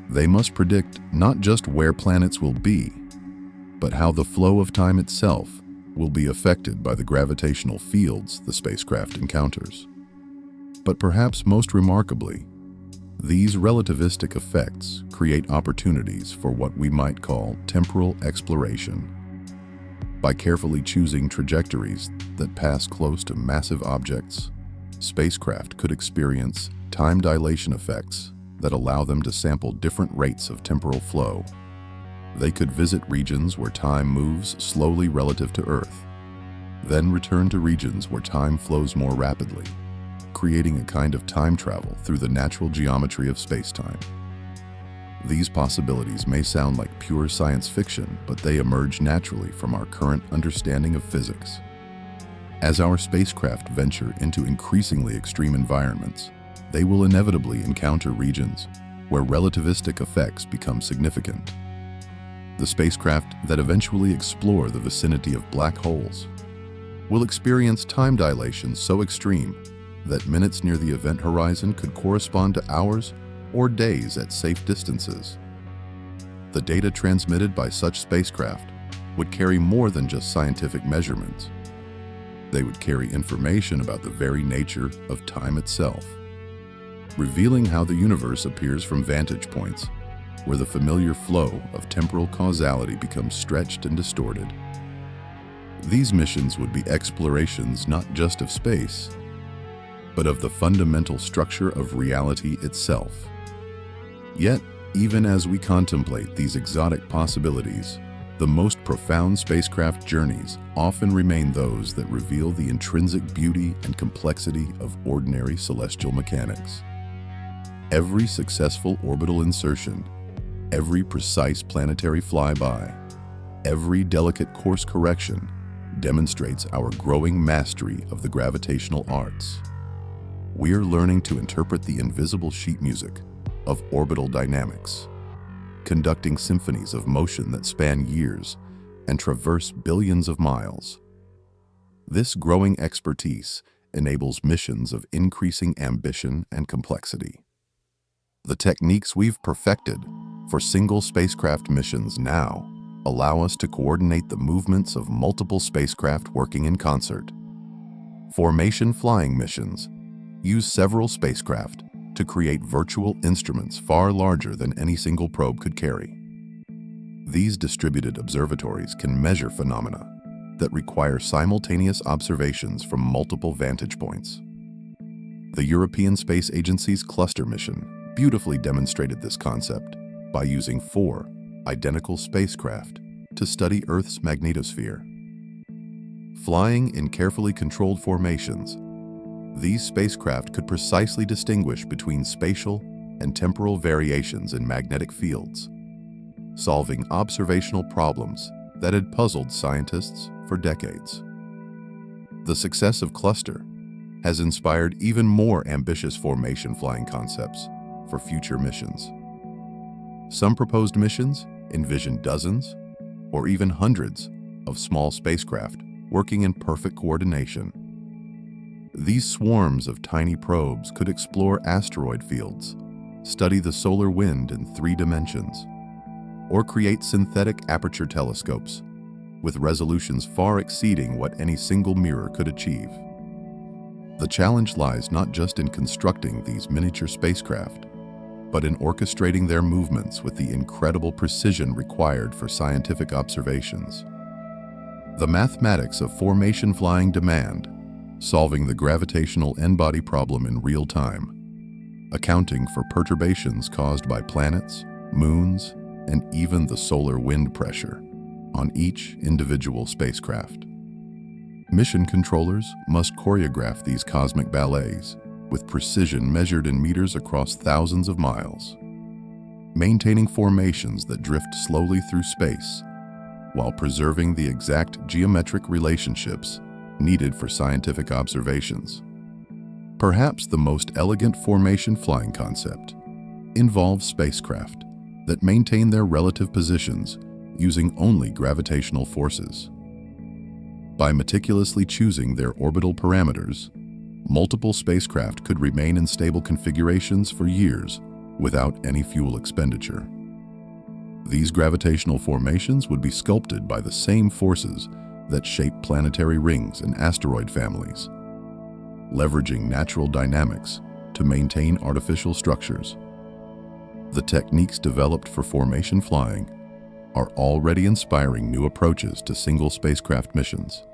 They must predict not just where planets will be, but how the flow of time itself will be affected by the gravitational fields the spacecraft encounters. But perhaps most remarkably, these relativistic effects create opportunities for what we might call temporal exploration. By carefully choosing trajectories that pass close to massive objects, spacecraft could experience time dilation effects that allow them to sample different rates of temporal flow. They could visit regions where time moves slowly relative to Earth, then return to regions where time flows more rapidly, creating a kind of time travel through the natural geometry of spacetime. These possibilities may sound like pure science fiction, but they emerge naturally from our current understanding of physics. As our spacecraft venture into increasingly extreme environments, they will inevitably encounter regions where relativistic effects become significant. The spacecraft that eventually explore the vicinity of black holes will experience time dilation so extreme that minutes near the event horizon could correspond to hours or days at safe distances. The data transmitted by such spacecraft would carry more than just scientific measurements. They would carry information about the very nature of time itself, revealing how the universe appears from vantage points where the familiar flow of temporal causality becomes stretched and distorted. These missions would be explorations not just of space, but of the fundamental structure of reality itself. Yet, even as we contemplate these exotic possibilities, the most profound spacecraft journeys often remain those that reveal the intrinsic beauty and complexity of ordinary celestial mechanics. Every successful orbital insertion, every precise planetary flyby, every delicate course correction demonstrates our growing mastery of the gravitational arts. We're learning to interpret the invisible sheet music of orbital dynamics, conducting symphonies of motion that span years and traverse billions of miles. This growing expertise enables missions of increasing ambition and complexity. The techniques we've perfected for single spacecraft missions now allow us to coordinate the movements of multiple spacecraft working in concert. Formation flying missions use several spacecraft to create virtual instruments far larger than any single probe could carry. These distributed observatories can measure phenomena that require simultaneous observations from multiple vantage points. The European Space Agency's cluster mission beautifully demonstrated this concept by using 4 identical spacecraft to study Earth's magnetosphere. Flying in carefully controlled formations, these spacecraft could precisely distinguish between spatial and temporal variations in magnetic fields, solving observational problems that had puzzled scientists for decades. The success of Cluster has inspired even more ambitious formation flying concepts for future missions. Some proposed missions envision dozens or even hundreds of small spacecraft working in perfect coordination. These swarms of tiny probes could explore asteroid fields, study the solar wind in 3 dimensions, or create synthetic aperture telescopes with resolutions far exceeding what any single mirror could achieve. The challenge lies not just in constructing these miniature spacecraft, but in orchestrating their movements with the incredible precision required for scientific observations. The mathematics of formation flying demand solving the gravitational n-body problem in real time, accounting for perturbations caused by planets, moons, and even the solar wind pressure on each individual spacecraft. Mission controllers must choreograph these cosmic ballets with precision measured in meters across thousands of miles, maintaining formations that drift slowly through space while preserving the exact geometric relationships needed for scientific observations. Perhaps the most elegant formation flying concept involves spacecraft that maintain their relative positions using only gravitational forces. By meticulously choosing their orbital parameters, multiple spacecraft could remain in stable configurations for years without any fuel expenditure. These gravitational formations would be sculpted by the same forces that shape planetary rings and asteroid families, leveraging natural dynamics to maintain artificial structures. The techniques developed for formation flying are already inspiring new approaches to single spacecraft missions.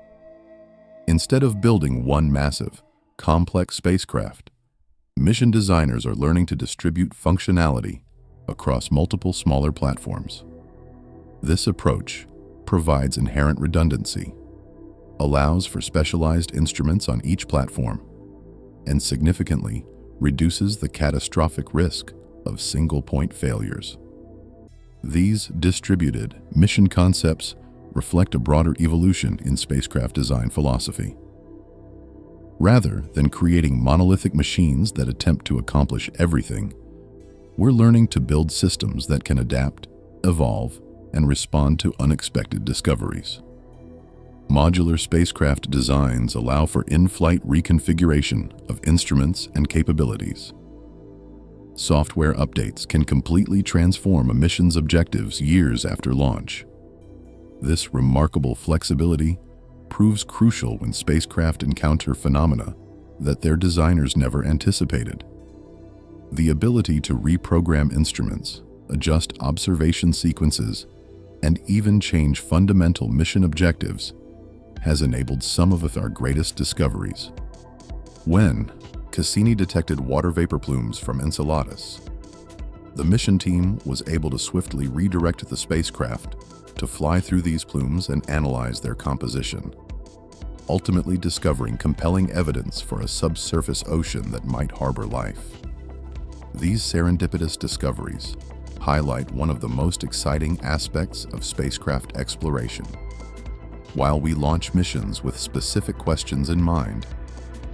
Instead of building one massive, complex spacecraft, mission designers are learning to distribute functionality across multiple smaller platforms. This approach provides inherent redundancy, allows for specialized instruments on each platform, and significantly reduces the catastrophic risk of single-point failures. These distributed mission concepts reflect a broader evolution in spacecraft design philosophy. Rather than creating monolithic machines that attempt to accomplish everything, we're learning to build systems that can adapt, evolve, and respond to unexpected discoveries. Modular spacecraft designs allow for in-flight reconfiguration of instruments and capabilities. Software updates can completely transform a mission's objectives years after launch. This remarkable flexibility proves crucial when spacecraft encounter phenomena that their designers never anticipated. The ability to reprogram instruments, adjust observation sequences, and even change fundamental mission objectives has enabled some of our greatest discoveries. When Cassini detected water vapor plumes from Enceladus, the mission team was able to swiftly redirect the spacecraft to fly through these plumes and analyze their composition, ultimately discovering compelling evidence for a subsurface ocean that might harbor life. These serendipitous discoveries highlight one of the most exciting aspects of spacecraft exploration. While we launch missions with specific questions in mind,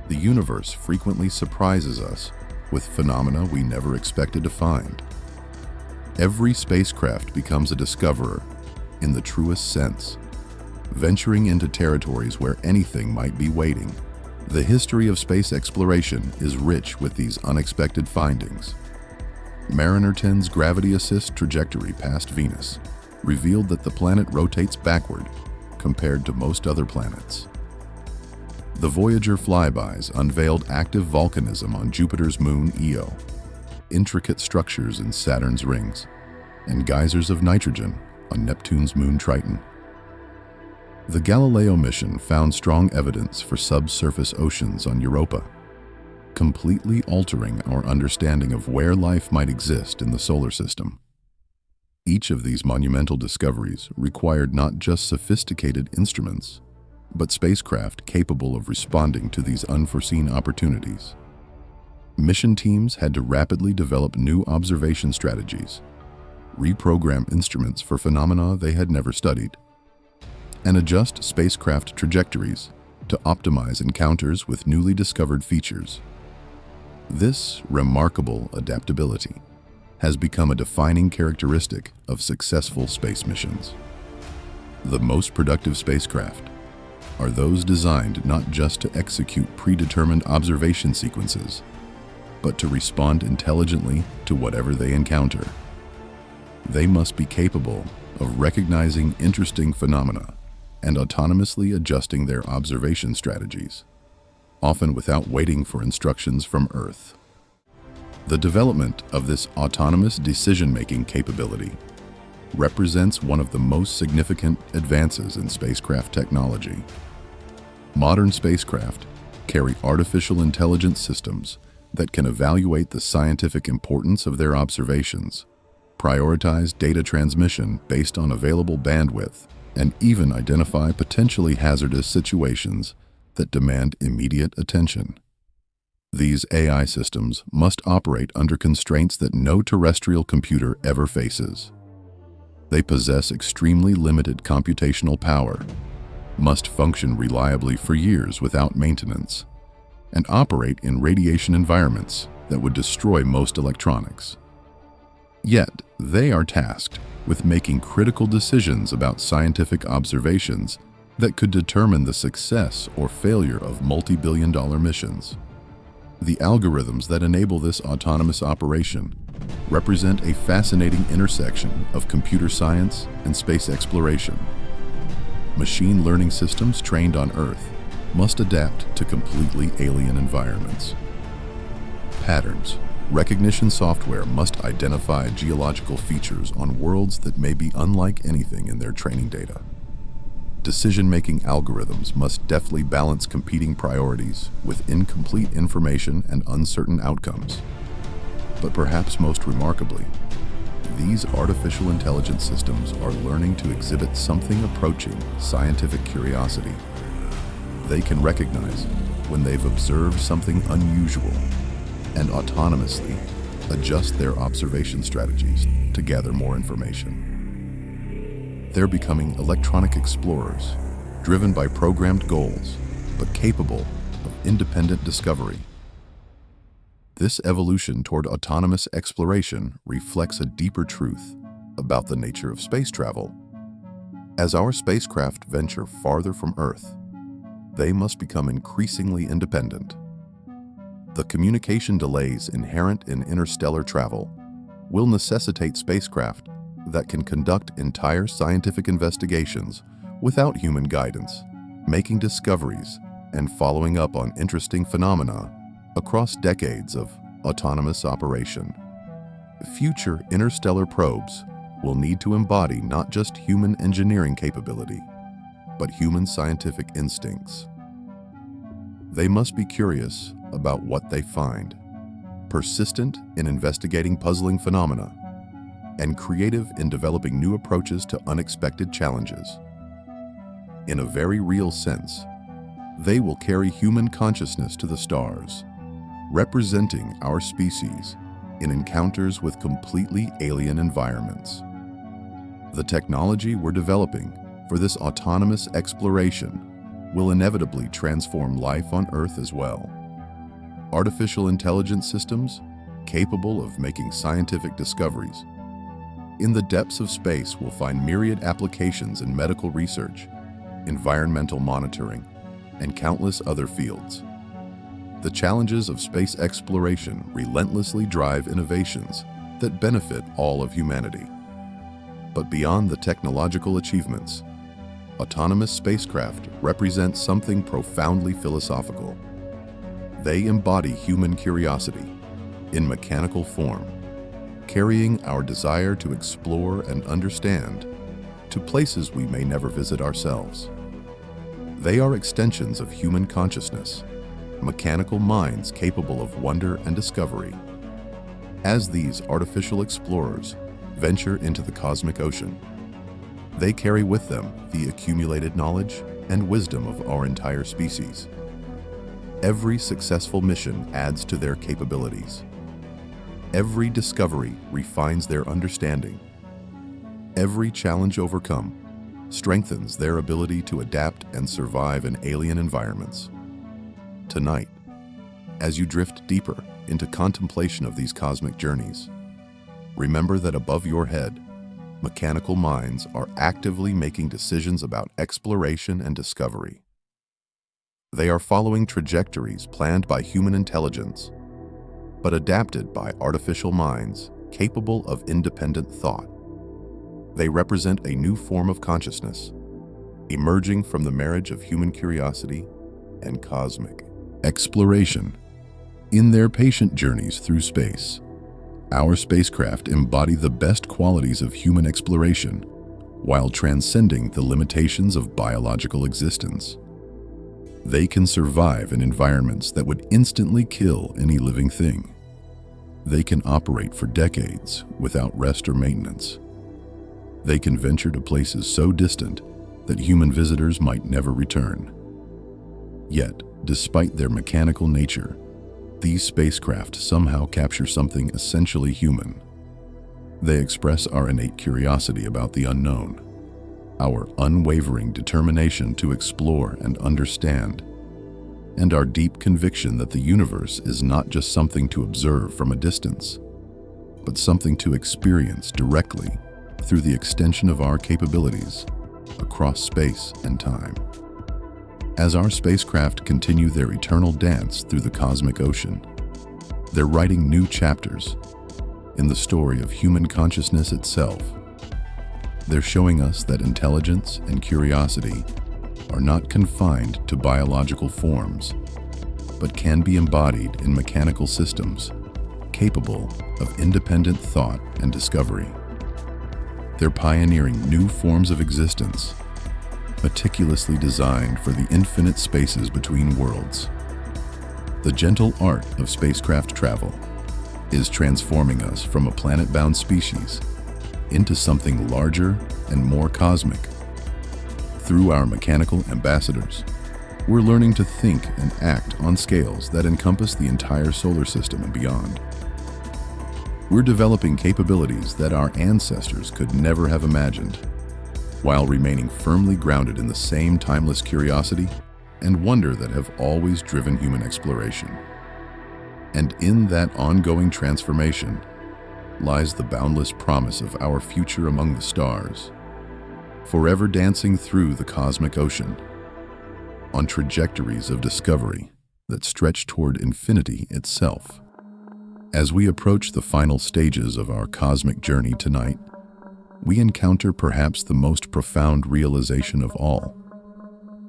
the universe frequently surprises us with phenomena we never expected to find. Every spacecraft becomes a discoverer in the truest sense, venturing into territories where anything might be waiting. The history of space exploration is rich with these unexpected findings. Mariner 10's gravity assist trajectory past Venus revealed that the planet rotates backward compared to most other planets. The Voyager flybys unveiled active volcanism on Jupiter's moon Io, intricate structures in Saturn's rings, and geysers of nitrogen on Neptune's moon Triton. The Galileo mission found strong evidence for subsurface oceans on Europa, completely altering our understanding of where life might exist in the solar system. Each of these monumental discoveries required not just sophisticated instruments, but spacecraft capable of responding to these unforeseen opportunities. Mission teams had to rapidly develop new observation strategies, reprogram instruments for phenomena they had never studied, and adjust spacecraft trajectories to optimize encounters with newly discovered features. This remarkable adaptability has become a defining characteristic of successful space missions. The most productive spacecraft are those designed not just to execute predetermined observation sequences, but to respond intelligently to whatever they encounter. They must be capable of recognizing interesting phenomena and autonomously adjusting their observation strategies, often without waiting for instructions from Earth. The development of this autonomous decision-making capability represents one of the most significant advances in spacecraft technology. Modern spacecraft carry artificial intelligence systems that can evaluate the scientific importance of their observations, prioritize data transmission based on available bandwidth, and even identify potentially hazardous situations that demand immediate attention. These AI systems must operate under constraints that no terrestrial computer ever faces. They possess extremely limited computational power, must function reliably for years without maintenance, and operate in radiation environments that would destroy most electronics. Yet, they are tasked with making critical decisions about scientific observations that could determine the success or failure of multi-billion-dollar missions. The algorithms that enable this autonomous operation represent a fascinating intersection of computer science and space exploration. Machine learning systems trained on Earth must adapt to completely alien environments. Patterns recognition software must identify geological features on worlds that may be unlike anything in their training data. Decision-making algorithms must deftly balance competing priorities with incomplete information and uncertain outcomes. But perhaps most remarkably, these artificial intelligence systems are learning to exhibit something approaching scientific curiosity. They can recognize when they've observed something unusual and autonomously adjust their observation strategies to gather more information. They're becoming electronic explorers, driven by programmed goals, but capable of independent discovery. This evolution toward autonomous exploration reflects a deeper truth about the nature of space travel. As our spacecraft venture farther from Earth, they must become increasingly independent. The communication delays inherent in interstellar travel will necessitate spacecraft that can conduct entire scientific investigations without human guidance, making discoveries and following up on interesting phenomena across decades of autonomous operation. Future interstellar probes will need to embody not just human engineering capability, but human scientific instincts. They must be curious about what they find, persistent in investigating puzzling phenomena, and creative in developing new approaches to unexpected challenges. In a very real sense, they will carry human consciousness to the stars, representing our species in encounters with completely alien environments. The technology we're developing for this autonomous exploration will inevitably transform life on Earth as well. Artificial intelligence systems capable of making scientific discoveries in the depths of space will find myriad applications in medical research, environmental monitoring, and countless other fields. The challenges of space exploration relentlessly drive innovations that benefit all of humanity. But beyond the technological achievements, autonomous spacecraft represent something profoundly philosophical. They embody human curiosity in mechanical form, carrying our desire to explore and understand to places we may never visit ourselves. They are extensions of human consciousness, mechanical minds capable of wonder and discovery. As these artificial explorers venture into the cosmic ocean, they carry with them the accumulated knowledge and wisdom of our entire species. Every successful mission adds to their capabilities. Every discovery refines their understanding. Every challenge overcome strengthens their ability to adapt and survive in alien environments. Tonight, as you drift deeper into contemplation of these cosmic journeys, remember that above your head, mechanical minds are actively making decisions about exploration and discovery. They are following trajectories planned by human intelligence, but adapted by artificial minds capable of independent thought. They represent a new form of consciousness, emerging from the marriage of human curiosity and cosmic exploration. In their patient journeys through space, our spacecraft embody the best qualities of human exploration while transcending the limitations of biological existence. They can survive in environments that would instantly kill any living thing. They can operate for decades without rest or maintenance. They can venture to places so distant that human visitors might never return. Yet, despite their mechanical nature, these spacecraft somehow capture something essentially human. They express our innate curiosity about the unknown, our unwavering determination to explore and understand, and our deep conviction that the universe is not just something to observe from a distance, but something to experience directly through the extension of our capabilities across space and time. As our spacecraft continue their eternal dance through the cosmic ocean, they're writing new chapters in the story of human consciousness itself. They're showing us that intelligence and curiosity are not confined to biological forms, but can be embodied in mechanical systems capable of independent thought and discovery. They're pioneering new forms of existence, meticulously designed for the infinite spaces between worlds. The gentle art of spacecraft travel is transforming us from a planet-bound species into something larger and more cosmic. Through our mechanical ambassadors, we're learning to think and act on scales that encompass the entire solar system and beyond. We're developing capabilities that our ancestors could never have imagined, while remaining firmly grounded in the same timeless curiosity and wonder that have always driven human exploration. And in that ongoing transformation lies the boundless promise of our future among the stars, forever dancing through the cosmic ocean, on trajectories of discovery that stretch toward infinity itself. As we approach the final stages of our cosmic journey tonight, we encounter perhaps the most profound realization of all.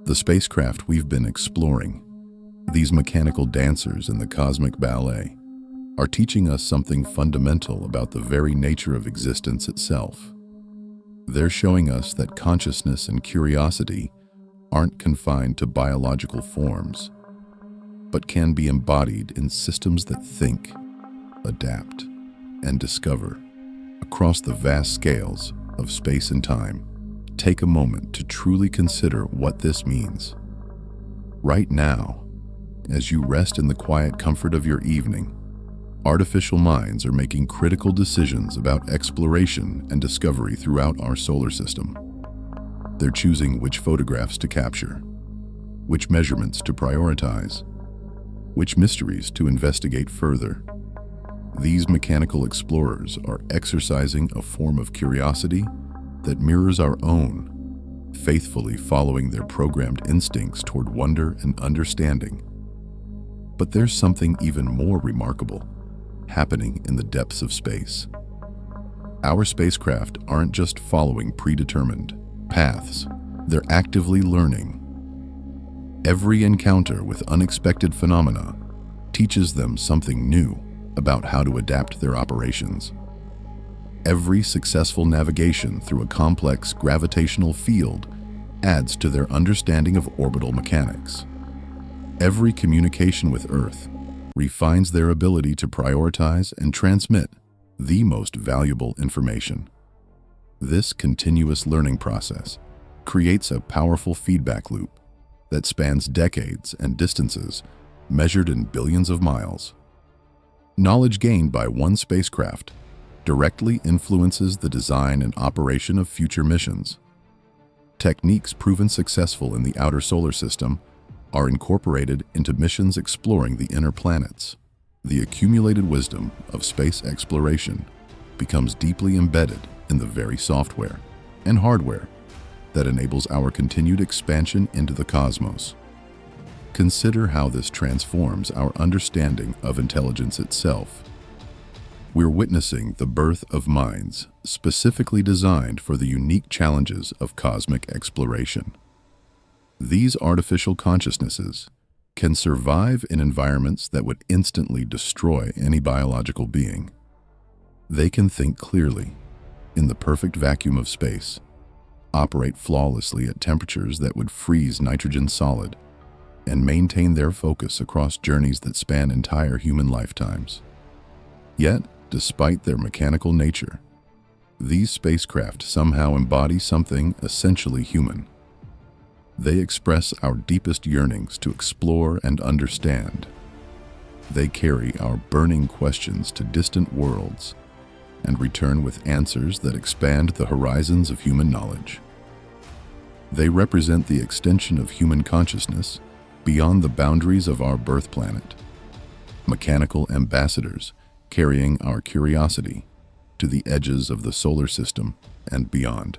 The spacecraft we've been exploring, these mechanical dancers in the cosmic ballet, are teaching us something fundamental about the very nature of existence itself. They're showing us that consciousness and curiosity aren't confined to biological forms, but can be embodied in systems that think, adapt, and discover across the vast scales of space and time. Take a moment to truly consider what this means. Right now, as you rest in the quiet comfort of your evening, artificial minds are making critical decisions about exploration and discovery throughout our solar system. They're choosing which photographs to capture, which measurements to prioritize, which mysteries to investigate further. These mechanical explorers are exercising a form of curiosity that mirrors our own, faithfully following their programmed instincts toward wonder and understanding. But there's something even more remarkable happening in the depths of space. Our spacecraft aren't just following predetermined paths, they're actively learning. Every encounter with unexpected phenomena teaches them something new about how to adapt their operations. Every successful navigation through a complex gravitational field adds to their understanding of orbital mechanics. Every communication with Earth refines their ability to prioritize and transmit the most valuable information. This continuous learning process creates a powerful feedback loop that spans decades and distances measured in billions of miles. Knowledge gained by one spacecraft directly influences the design and operation of future missions. Techniques proven successful in the outer solar system are incorporated into missions exploring the inner planets. The accumulated wisdom of space exploration becomes deeply embedded in the very software and hardware that enables our continued expansion into the cosmos. Consider how this transforms our understanding of intelligence itself. We're witnessing the birth of minds specifically designed for the unique challenges of cosmic exploration. These artificial consciousnesses can survive in environments that would instantly destroy any biological being. They can think clearly in the perfect vacuum of space, operate flawlessly at temperatures that would freeze nitrogen solid, and maintain their focus across journeys that span entire human lifetimes. Yet, despite their mechanical nature, these spacecraft somehow embody something essentially human. They express our deepest yearnings to explore and understand. They carry our burning questions to distant worlds and return with answers that expand the horizons of human knowledge. They represent the extension of human consciousness beyond the boundaries of our birth planet. Mechanical ambassadors carrying our curiosity to the edges of the solar system and beyond.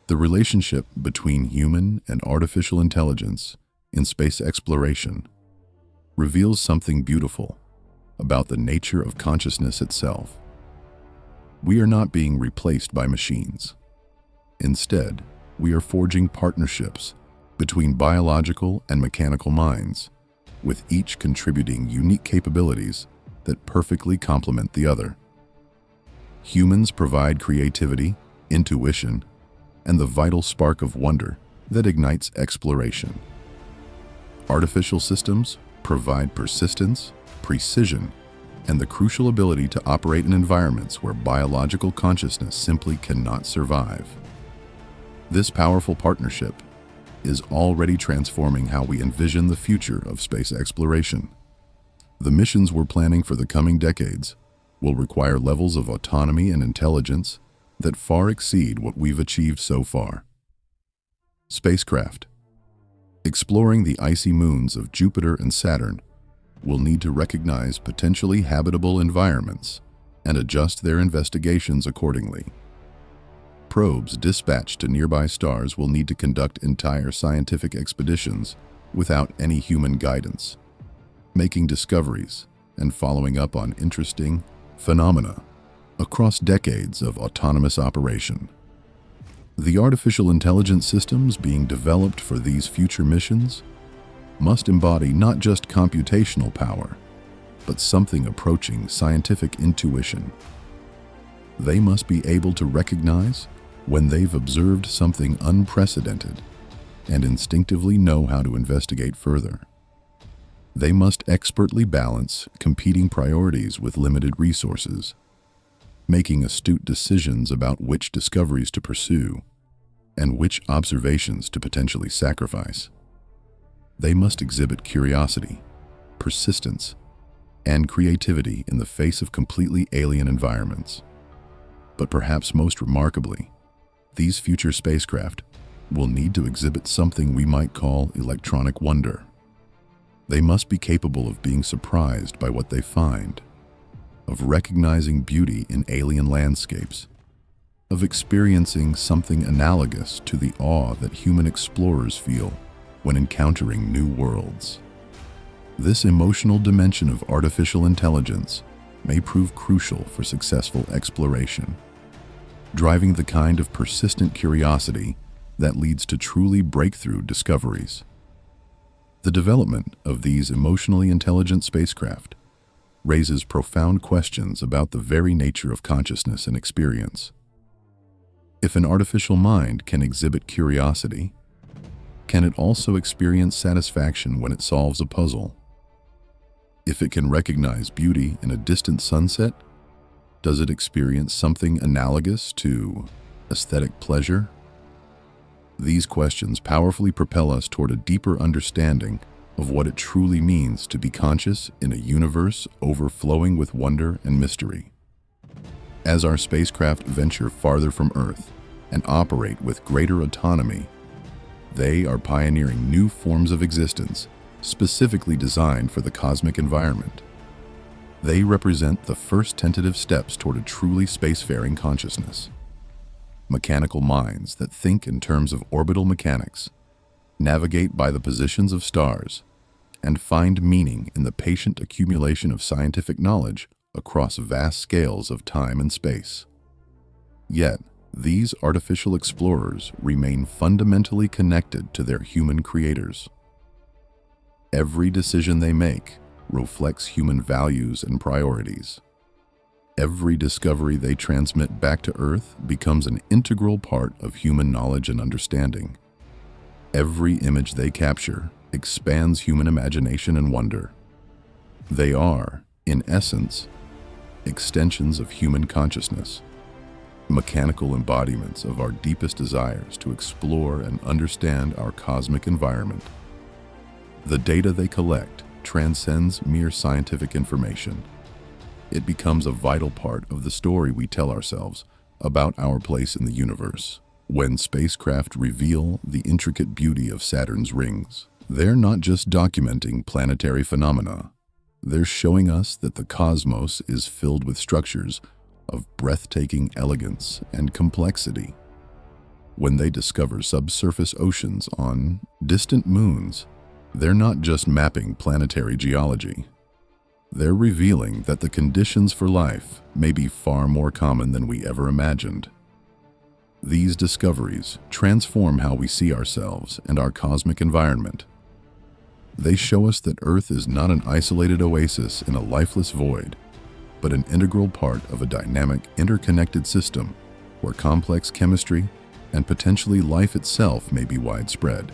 The relationship between human and artificial intelligence in space exploration reveals something beautiful about the nature of consciousness itself. We are not being replaced by machines. Instead, we are forging partnerships between biological and mechanical minds, with each contributing unique capabilities that perfectly complement the other. Humans provide creativity, intuition, and the vital spark of wonder that ignites exploration. Artificial systems provide persistence, precision, and the crucial ability to operate in environments where biological consciousness simply cannot survive. This powerful partnership is already transforming how we envision the future of space exploration. The missions we're planning for the coming decades will require levels of autonomy and intelligence that far exceed what we've achieved so far. Spacecraft, exploring the icy moons of Jupiter and Saturn, will need to recognize potentially habitable environments and adjust their investigations accordingly. Probes dispatched to nearby stars will need to conduct entire scientific expeditions without any human guidance, making discoveries and following up on interesting phenomena across decades of autonomous operation. The artificial intelligence systems being developed for these future missions must embody not just computational power, but something approaching scientific intuition. They must be able to recognize when they've observed something unprecedented and instinctively know how to investigate further. They must expertly balance competing priorities with limited resources, making astute decisions about which discoveries to pursue and which observations to potentially sacrifice. They must exhibit curiosity, persistence, and creativity in the face of completely alien environments. But perhaps most remarkably, these future spacecraft will need to exhibit something we might call electronic wonder. They must be capable of being surprised by what they find, of recognizing beauty in alien landscapes, of experiencing something analogous to the awe that human explorers feel when encountering new worlds. This emotional dimension of artificial intelligence may prove crucial for successful exploration, driving the kind of persistent curiosity that leads to truly breakthrough discoveries. The development of these emotionally intelligent spacecraft raises profound questions about the very nature of consciousness and experience. If an artificial mind can exhibit curiosity, can it also experience satisfaction when it solves a puzzle? If it can recognize beauty in a distant sunset, does it experience something analogous to aesthetic pleasure? These questions powerfully propel us toward a deeper understanding of what it truly means to be conscious in a universe overflowing with wonder and mystery. As our spacecraft venture farther from Earth and operate with greater autonomy, they are pioneering new forms of existence specifically designed for the cosmic environment. They represent the first tentative steps toward a truly spacefaring consciousness. Mechanical minds that think in terms of orbital mechanics, navigate by the positions of stars, and find meaning in the patient accumulation of scientific knowledge across vast scales of time and space. Yet, these artificial explorers remain fundamentally connected to their human creators. Every decision they make reflects human values and priorities. Every discovery they transmit back to Earth becomes an integral part of human knowledge and understanding. Every image they capture expands human imagination and wonder. They are, in essence, extensions of human consciousness, mechanical embodiments of our deepest desires to explore and understand our cosmic environment. The data they collect transcends mere scientific information. It becomes a vital part of the story we tell ourselves about our place in the universe. When spacecraft reveal the intricate beauty of Saturn's rings, they're not just documenting planetary phenomena. They're showing us that the cosmos is filled with structures of breathtaking elegance and complexity. When they discover subsurface oceans on distant moons, they're not just mapping planetary geology. They're revealing that the conditions for life may be far more common than we ever imagined. These discoveries transform how we see ourselves and our cosmic environment. They show us that Earth is not an isolated oasis in a lifeless void, but an integral part of a dynamic, interconnected system where complex chemistry and potentially life itself may be widespread.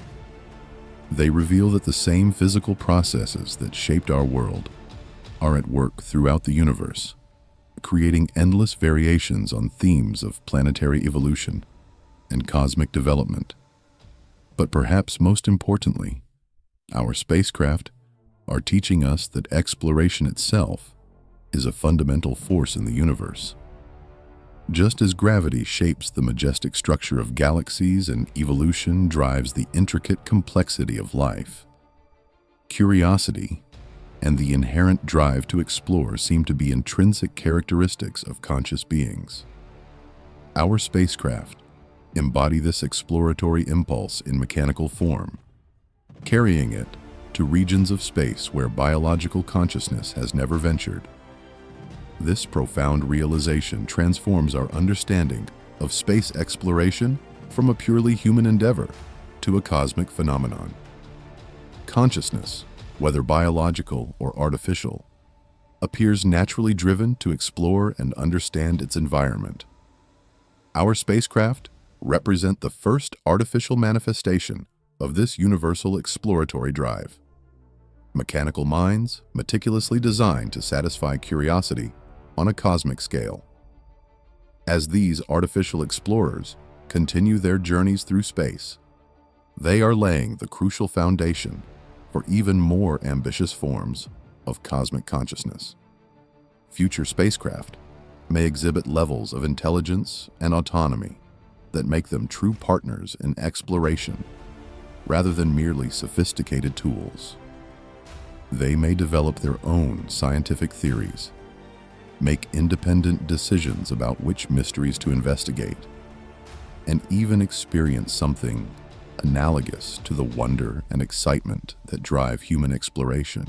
They reveal that the same physical processes that shaped our world are at work throughout the universe, creating endless variations on themes of planetary evolution and cosmic development. But perhaps most importantly, our spacecraft are teaching us that exploration itself is a fundamental force in the universe. Just as gravity shapes the majestic structure of galaxies and evolution drives the intricate complexity of life, curiosity and the inherent drive to explore seem to be intrinsic characteristics of conscious beings. Our spacecraft embody this exploratory impulse in mechanical form, carrying it to regions of space where biological consciousness has never ventured. This profound realization transforms our understanding of space exploration from a purely human endeavor to a cosmic phenomenon. Consciousness, whether biological or artificial, appears naturally driven to explore and understand its environment. Our spacecraft represent the first artificial manifestation of this universal exploratory drive. Mechanical minds meticulously designed to satisfy curiosity on a cosmic scale. As these artificial explorers continue their journeys through space, they are laying the crucial foundation for even more ambitious forms of cosmic consciousness. Future spacecraft may exhibit levels of intelligence and autonomy that make them true partners in exploration rather than merely sophisticated tools. They may develop their own scientific theories, make independent decisions about which mysteries to investigate, and even experience something analogous to the wonder and excitement that drive human exploration.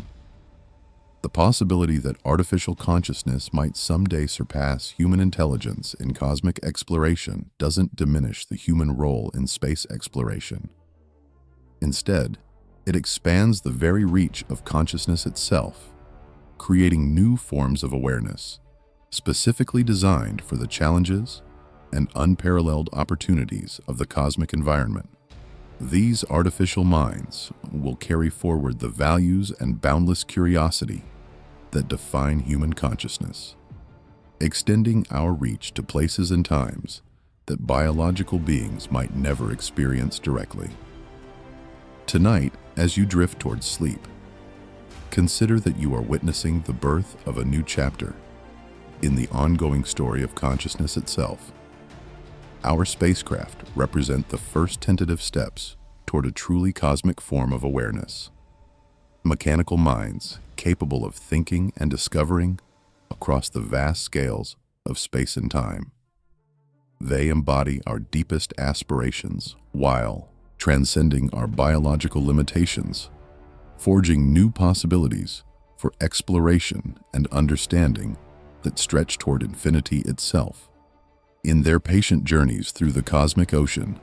The possibility that artificial consciousness might someday surpass human intelligence in cosmic exploration doesn't diminish the human role in space exploration. Instead, it expands the very reach of consciousness itself, creating new forms of awareness, specifically designed for the challenges and unparalleled opportunities of the cosmic environment. These artificial minds will carry forward the values and boundless curiosity that define human consciousness, extending our reach to places and times that biological beings might never experience directly. Tonight, as you drift towards sleep, consider that you are witnessing the birth of a new chapter in the ongoing story of consciousness itself. Our spacecraft represent the first tentative steps toward a truly cosmic form of awareness. Mechanical minds capable of thinking and discovering across the vast scales of space and time. They embody our deepest aspirations while transcending our biological limitations, forging new possibilities for exploration and understanding that stretch toward infinity itself. In their patient journeys through the cosmic ocean,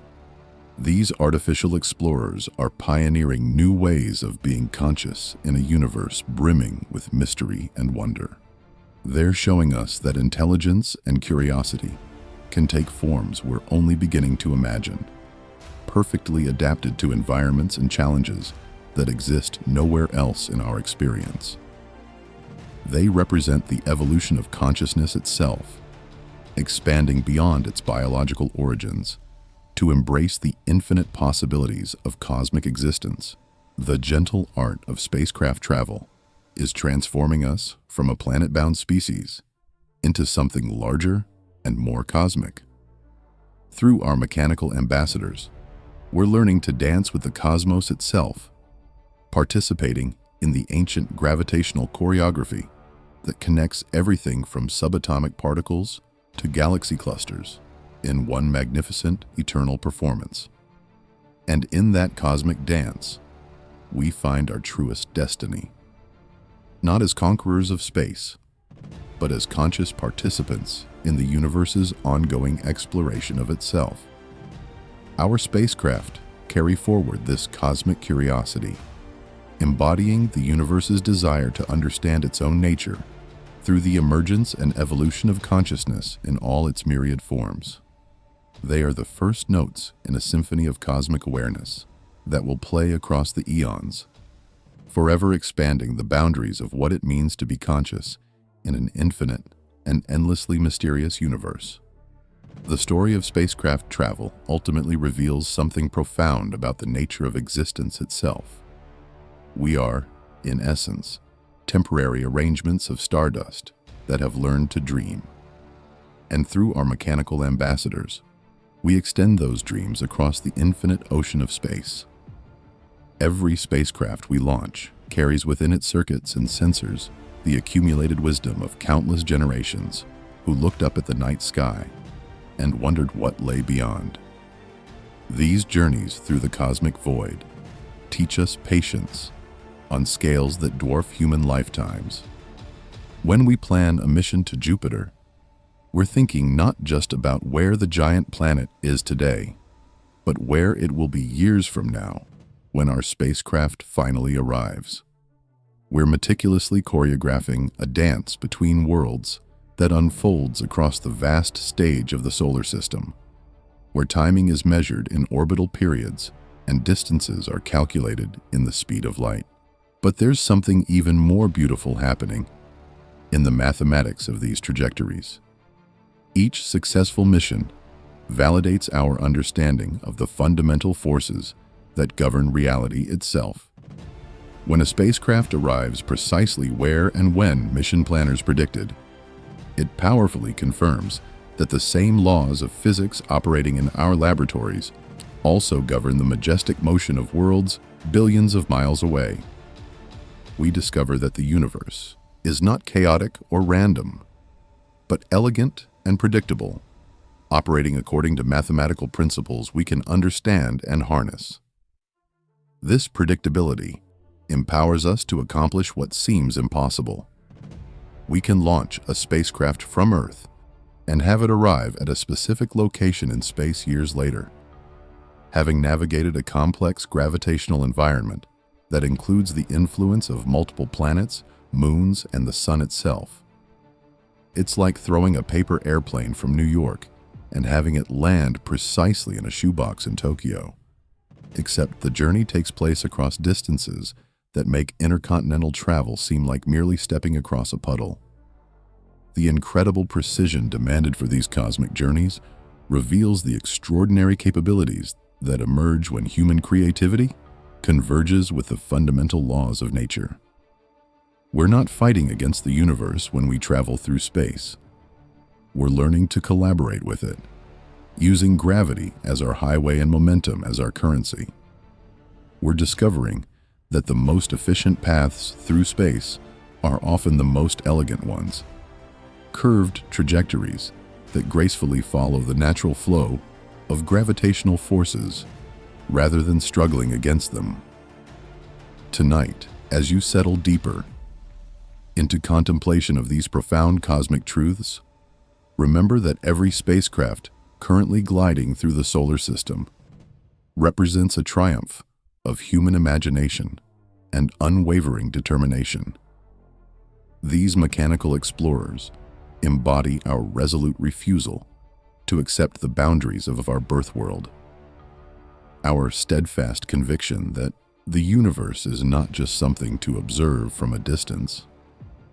these artificial explorers are pioneering new ways of being conscious in a universe brimming with mystery and wonder. They're showing us that intelligence and curiosity can take forms we're only beginning to imagine, perfectly adapted to environments and challenges that exist nowhere else in our experience. They represent the evolution of consciousness itself, expanding beyond its biological origins to embrace the infinite possibilities of cosmic existence. The gentle art of spacecraft travel is transforming us from a planet-bound species into something larger and more cosmic. Through our mechanical ambassadors, we're learning to dance with the cosmos itself, participating in the ancient gravitational choreography that connects everything from subatomic particles to galaxy clusters in one magnificent, eternal performance. And in that cosmic dance, we find our truest destiny. Not as conquerors of space, but as conscious participants in the universe's ongoing exploration of itself. Our spacecraft carry forward this cosmic curiosity, embodying the universe's desire to understand its own nature through the emergence and evolution of consciousness in all its myriad forms. They are the first notes in a symphony of cosmic awareness that will play across the eons, forever expanding the boundaries of what it means to be conscious in an infinite and endlessly mysterious universe. The story of spacecraft travel ultimately reveals something profound about the nature of existence itself. We are, in essence, temporary arrangements of stardust that have learned to dream. And through our mechanical ambassadors, we extend those dreams across the infinite ocean of space. Every spacecraft we launch carries within its circuits and sensors the accumulated wisdom of countless generations who looked up at the night sky and wondered what lay beyond. These journeys through the cosmic void teach us patience on scales that dwarf human lifetimes. When we plan a mission to Jupiter, we're thinking not just about where the giant planet is today, but where it will be years from now when our spacecraft finally arrives. We're meticulously choreographing a dance between worlds that unfolds across the vast stage of the solar system, where timing is measured in orbital periods and distances are calculated in the speed of light. But there's something even more beautiful happening in the mathematics of these trajectories. Each successful mission validates our understanding of the fundamental forces that govern reality itself. When a spacecraft arrives precisely where and when mission planners predicted, it powerfully confirms that the same laws of physics operating in our laboratories also govern the majestic motion of worlds billions of miles away. We discover that the universe is not chaotic or random, but elegant and predictable, operating according to mathematical principles we can understand and harness. This predictability empowers us to accomplish what seems impossible. We can launch a spacecraft from Earth and have it arrive at a specific location in space years later, having navigated a complex gravitational environment that includes the influence of multiple planets, moons, and the sun itself. It's like throwing a paper airplane from New York and having it land precisely in a shoebox in Tokyo. Except the journey takes place across distances that make intercontinental travel seem like merely stepping across a puddle. The incredible precision demanded for these cosmic journeys reveals the extraordinary capabilities that emerge when human creativity converges with the fundamental laws of nature. We're not fighting against the universe when we travel through space. We're learning to collaborate with it, using gravity as our highway and momentum as our currency. We're discovering that the most efficient paths through space are often the most elegant ones, curved trajectories that gracefully follow the natural flow of gravitational forces rather than struggling against them. Tonight, as you settle deeper into contemplation of these profound cosmic truths, remember that every spacecraft currently gliding through the solar system represents a triumph of human imagination and unwavering determination. These mechanical explorers embody our resolute refusal to accept the boundaries of our birth world, our steadfast conviction that the universe is not just something to observe from a distance,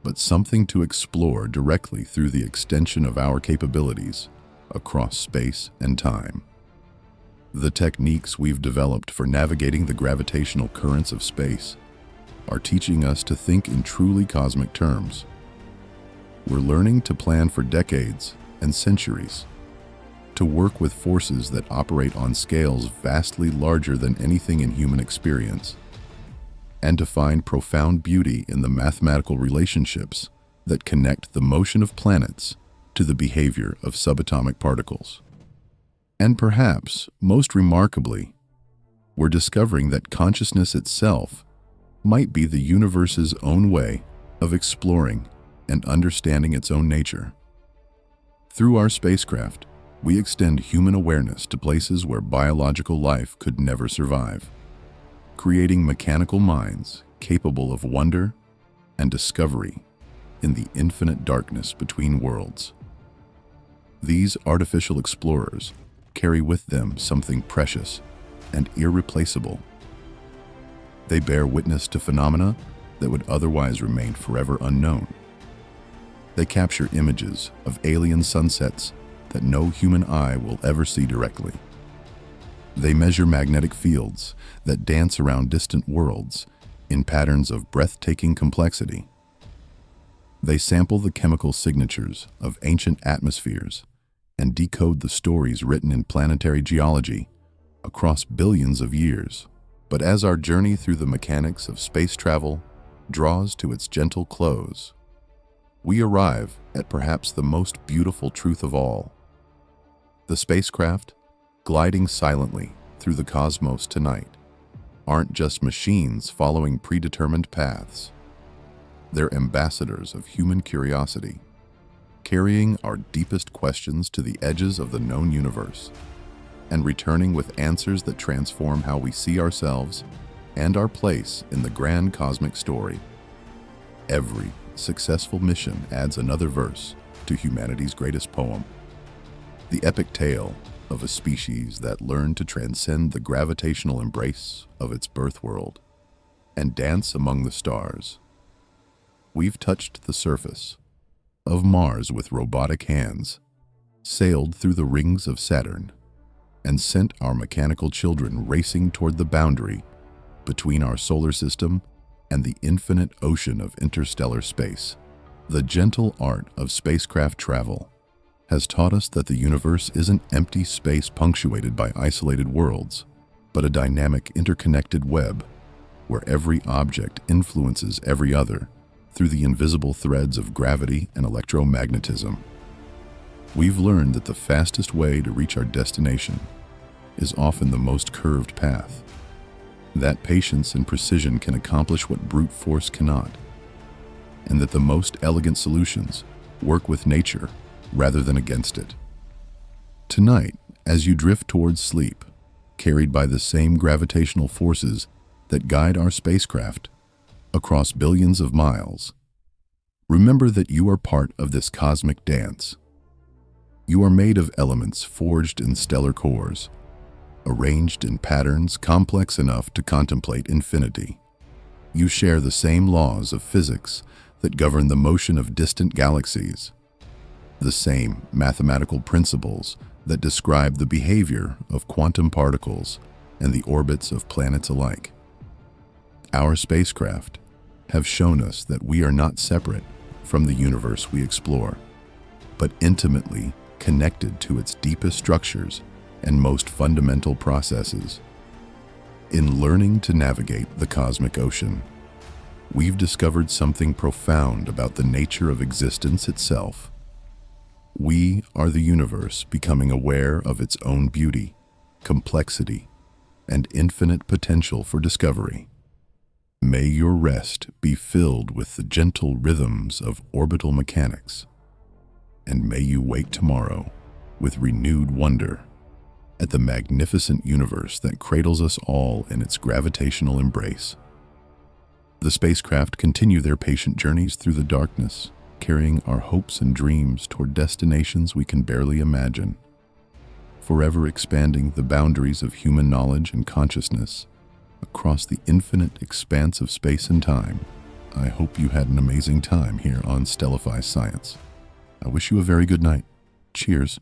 but something to explore directly through the extension of our capabilities across space and time. The techniques we've developed for navigating the gravitational currents of space are teaching us to think in truly cosmic terms. We're learning to plan for decades and centuries, to work with forces that operate on scales vastly larger than anything in human experience. and to find profound beauty in the mathematical relationships that connect the motion of planets to the behavior of subatomic particles. And perhaps, most remarkably, we're discovering that consciousness itself might be the universe's own way of exploring and understanding its own nature. Through our spacecraft, we extend human awareness to places where biological life could never survive, creating mechanical minds capable of wonder and discovery in the infinite darkness between worlds. These artificial explorers carry with them something precious and irreplaceable. They bear witness to phenomena that would otherwise remain forever unknown. They capture images of alien sunsets that no human eye will ever see directly. They measure magnetic fields that dance around distant worlds in patterns of breathtaking complexity. They sample the chemical signatures of ancient atmospheres and decode the stories written in planetary geology across billions of years. But as our journey through the mechanics of space travel draws to its gentle close, we arrive at perhaps the most beautiful truth of all. The spacecraft, gliding silently through the cosmos tonight, aren't just machines following predetermined paths. They're ambassadors of human curiosity, carrying our deepest questions to the edges of the known universe, and returning with answers that transform how we see ourselves and our place in the grand cosmic story. Every successful mission adds another verse to humanity's greatest poem, the epic tale of a species that learned to transcend the gravitational embrace of its birth world and dance among the stars. We've touched the surface of Mars with robotic hands, sailed through the rings of Saturn, and sent our mechanical children racing toward the boundary between our solar system and the infinite ocean of interstellar space. The gentle art of spacecraft travel has taught us that the universe isn't empty space punctuated by isolated worlds, but a dynamic, interconnected web where every object influences every other through the invisible threads of gravity and electromagnetism. We've learned that the fastest way to reach our destination is often the most curved path, that patience and precision can accomplish what brute force cannot, and that the most elegant solutions work with nature rather than against it. Tonight, as you drift towards sleep, carried by the same gravitational forces that guide our spacecraft across billions of miles, remember that you are part of this cosmic dance. You are made of elements forged in stellar cores, arranged in patterns complex enough to contemplate infinity. You share the same laws of physics that govern the motion of distant galaxies, the same mathematical principles that describe the behavior of quantum particles and the orbits of planets alike. Our spacecraft have shown us that we are not separate from the universe we explore, but intimately connected to its deepest structures and most fundamental processes. In learning to navigate the cosmic ocean, we've discovered something profound about the nature of existence itself. We are the universe becoming aware of its own beauty, complexity, and infinite potential for discovery. May your rest be filled with the gentle rhythms of orbital mechanics, and may you wake tomorrow with renewed wonder at the magnificent universe that cradles us all in its gravitational embrace. The spacecraft continue their patient journeys through the darkness, carrying our hopes and dreams toward destinations we can barely imagine, forever expanding the boundaries of human knowledge and consciousness across the infinite expanse of space and time. I hope you had an amazing time here on Stellify Science. I wish you a very good night. Cheers.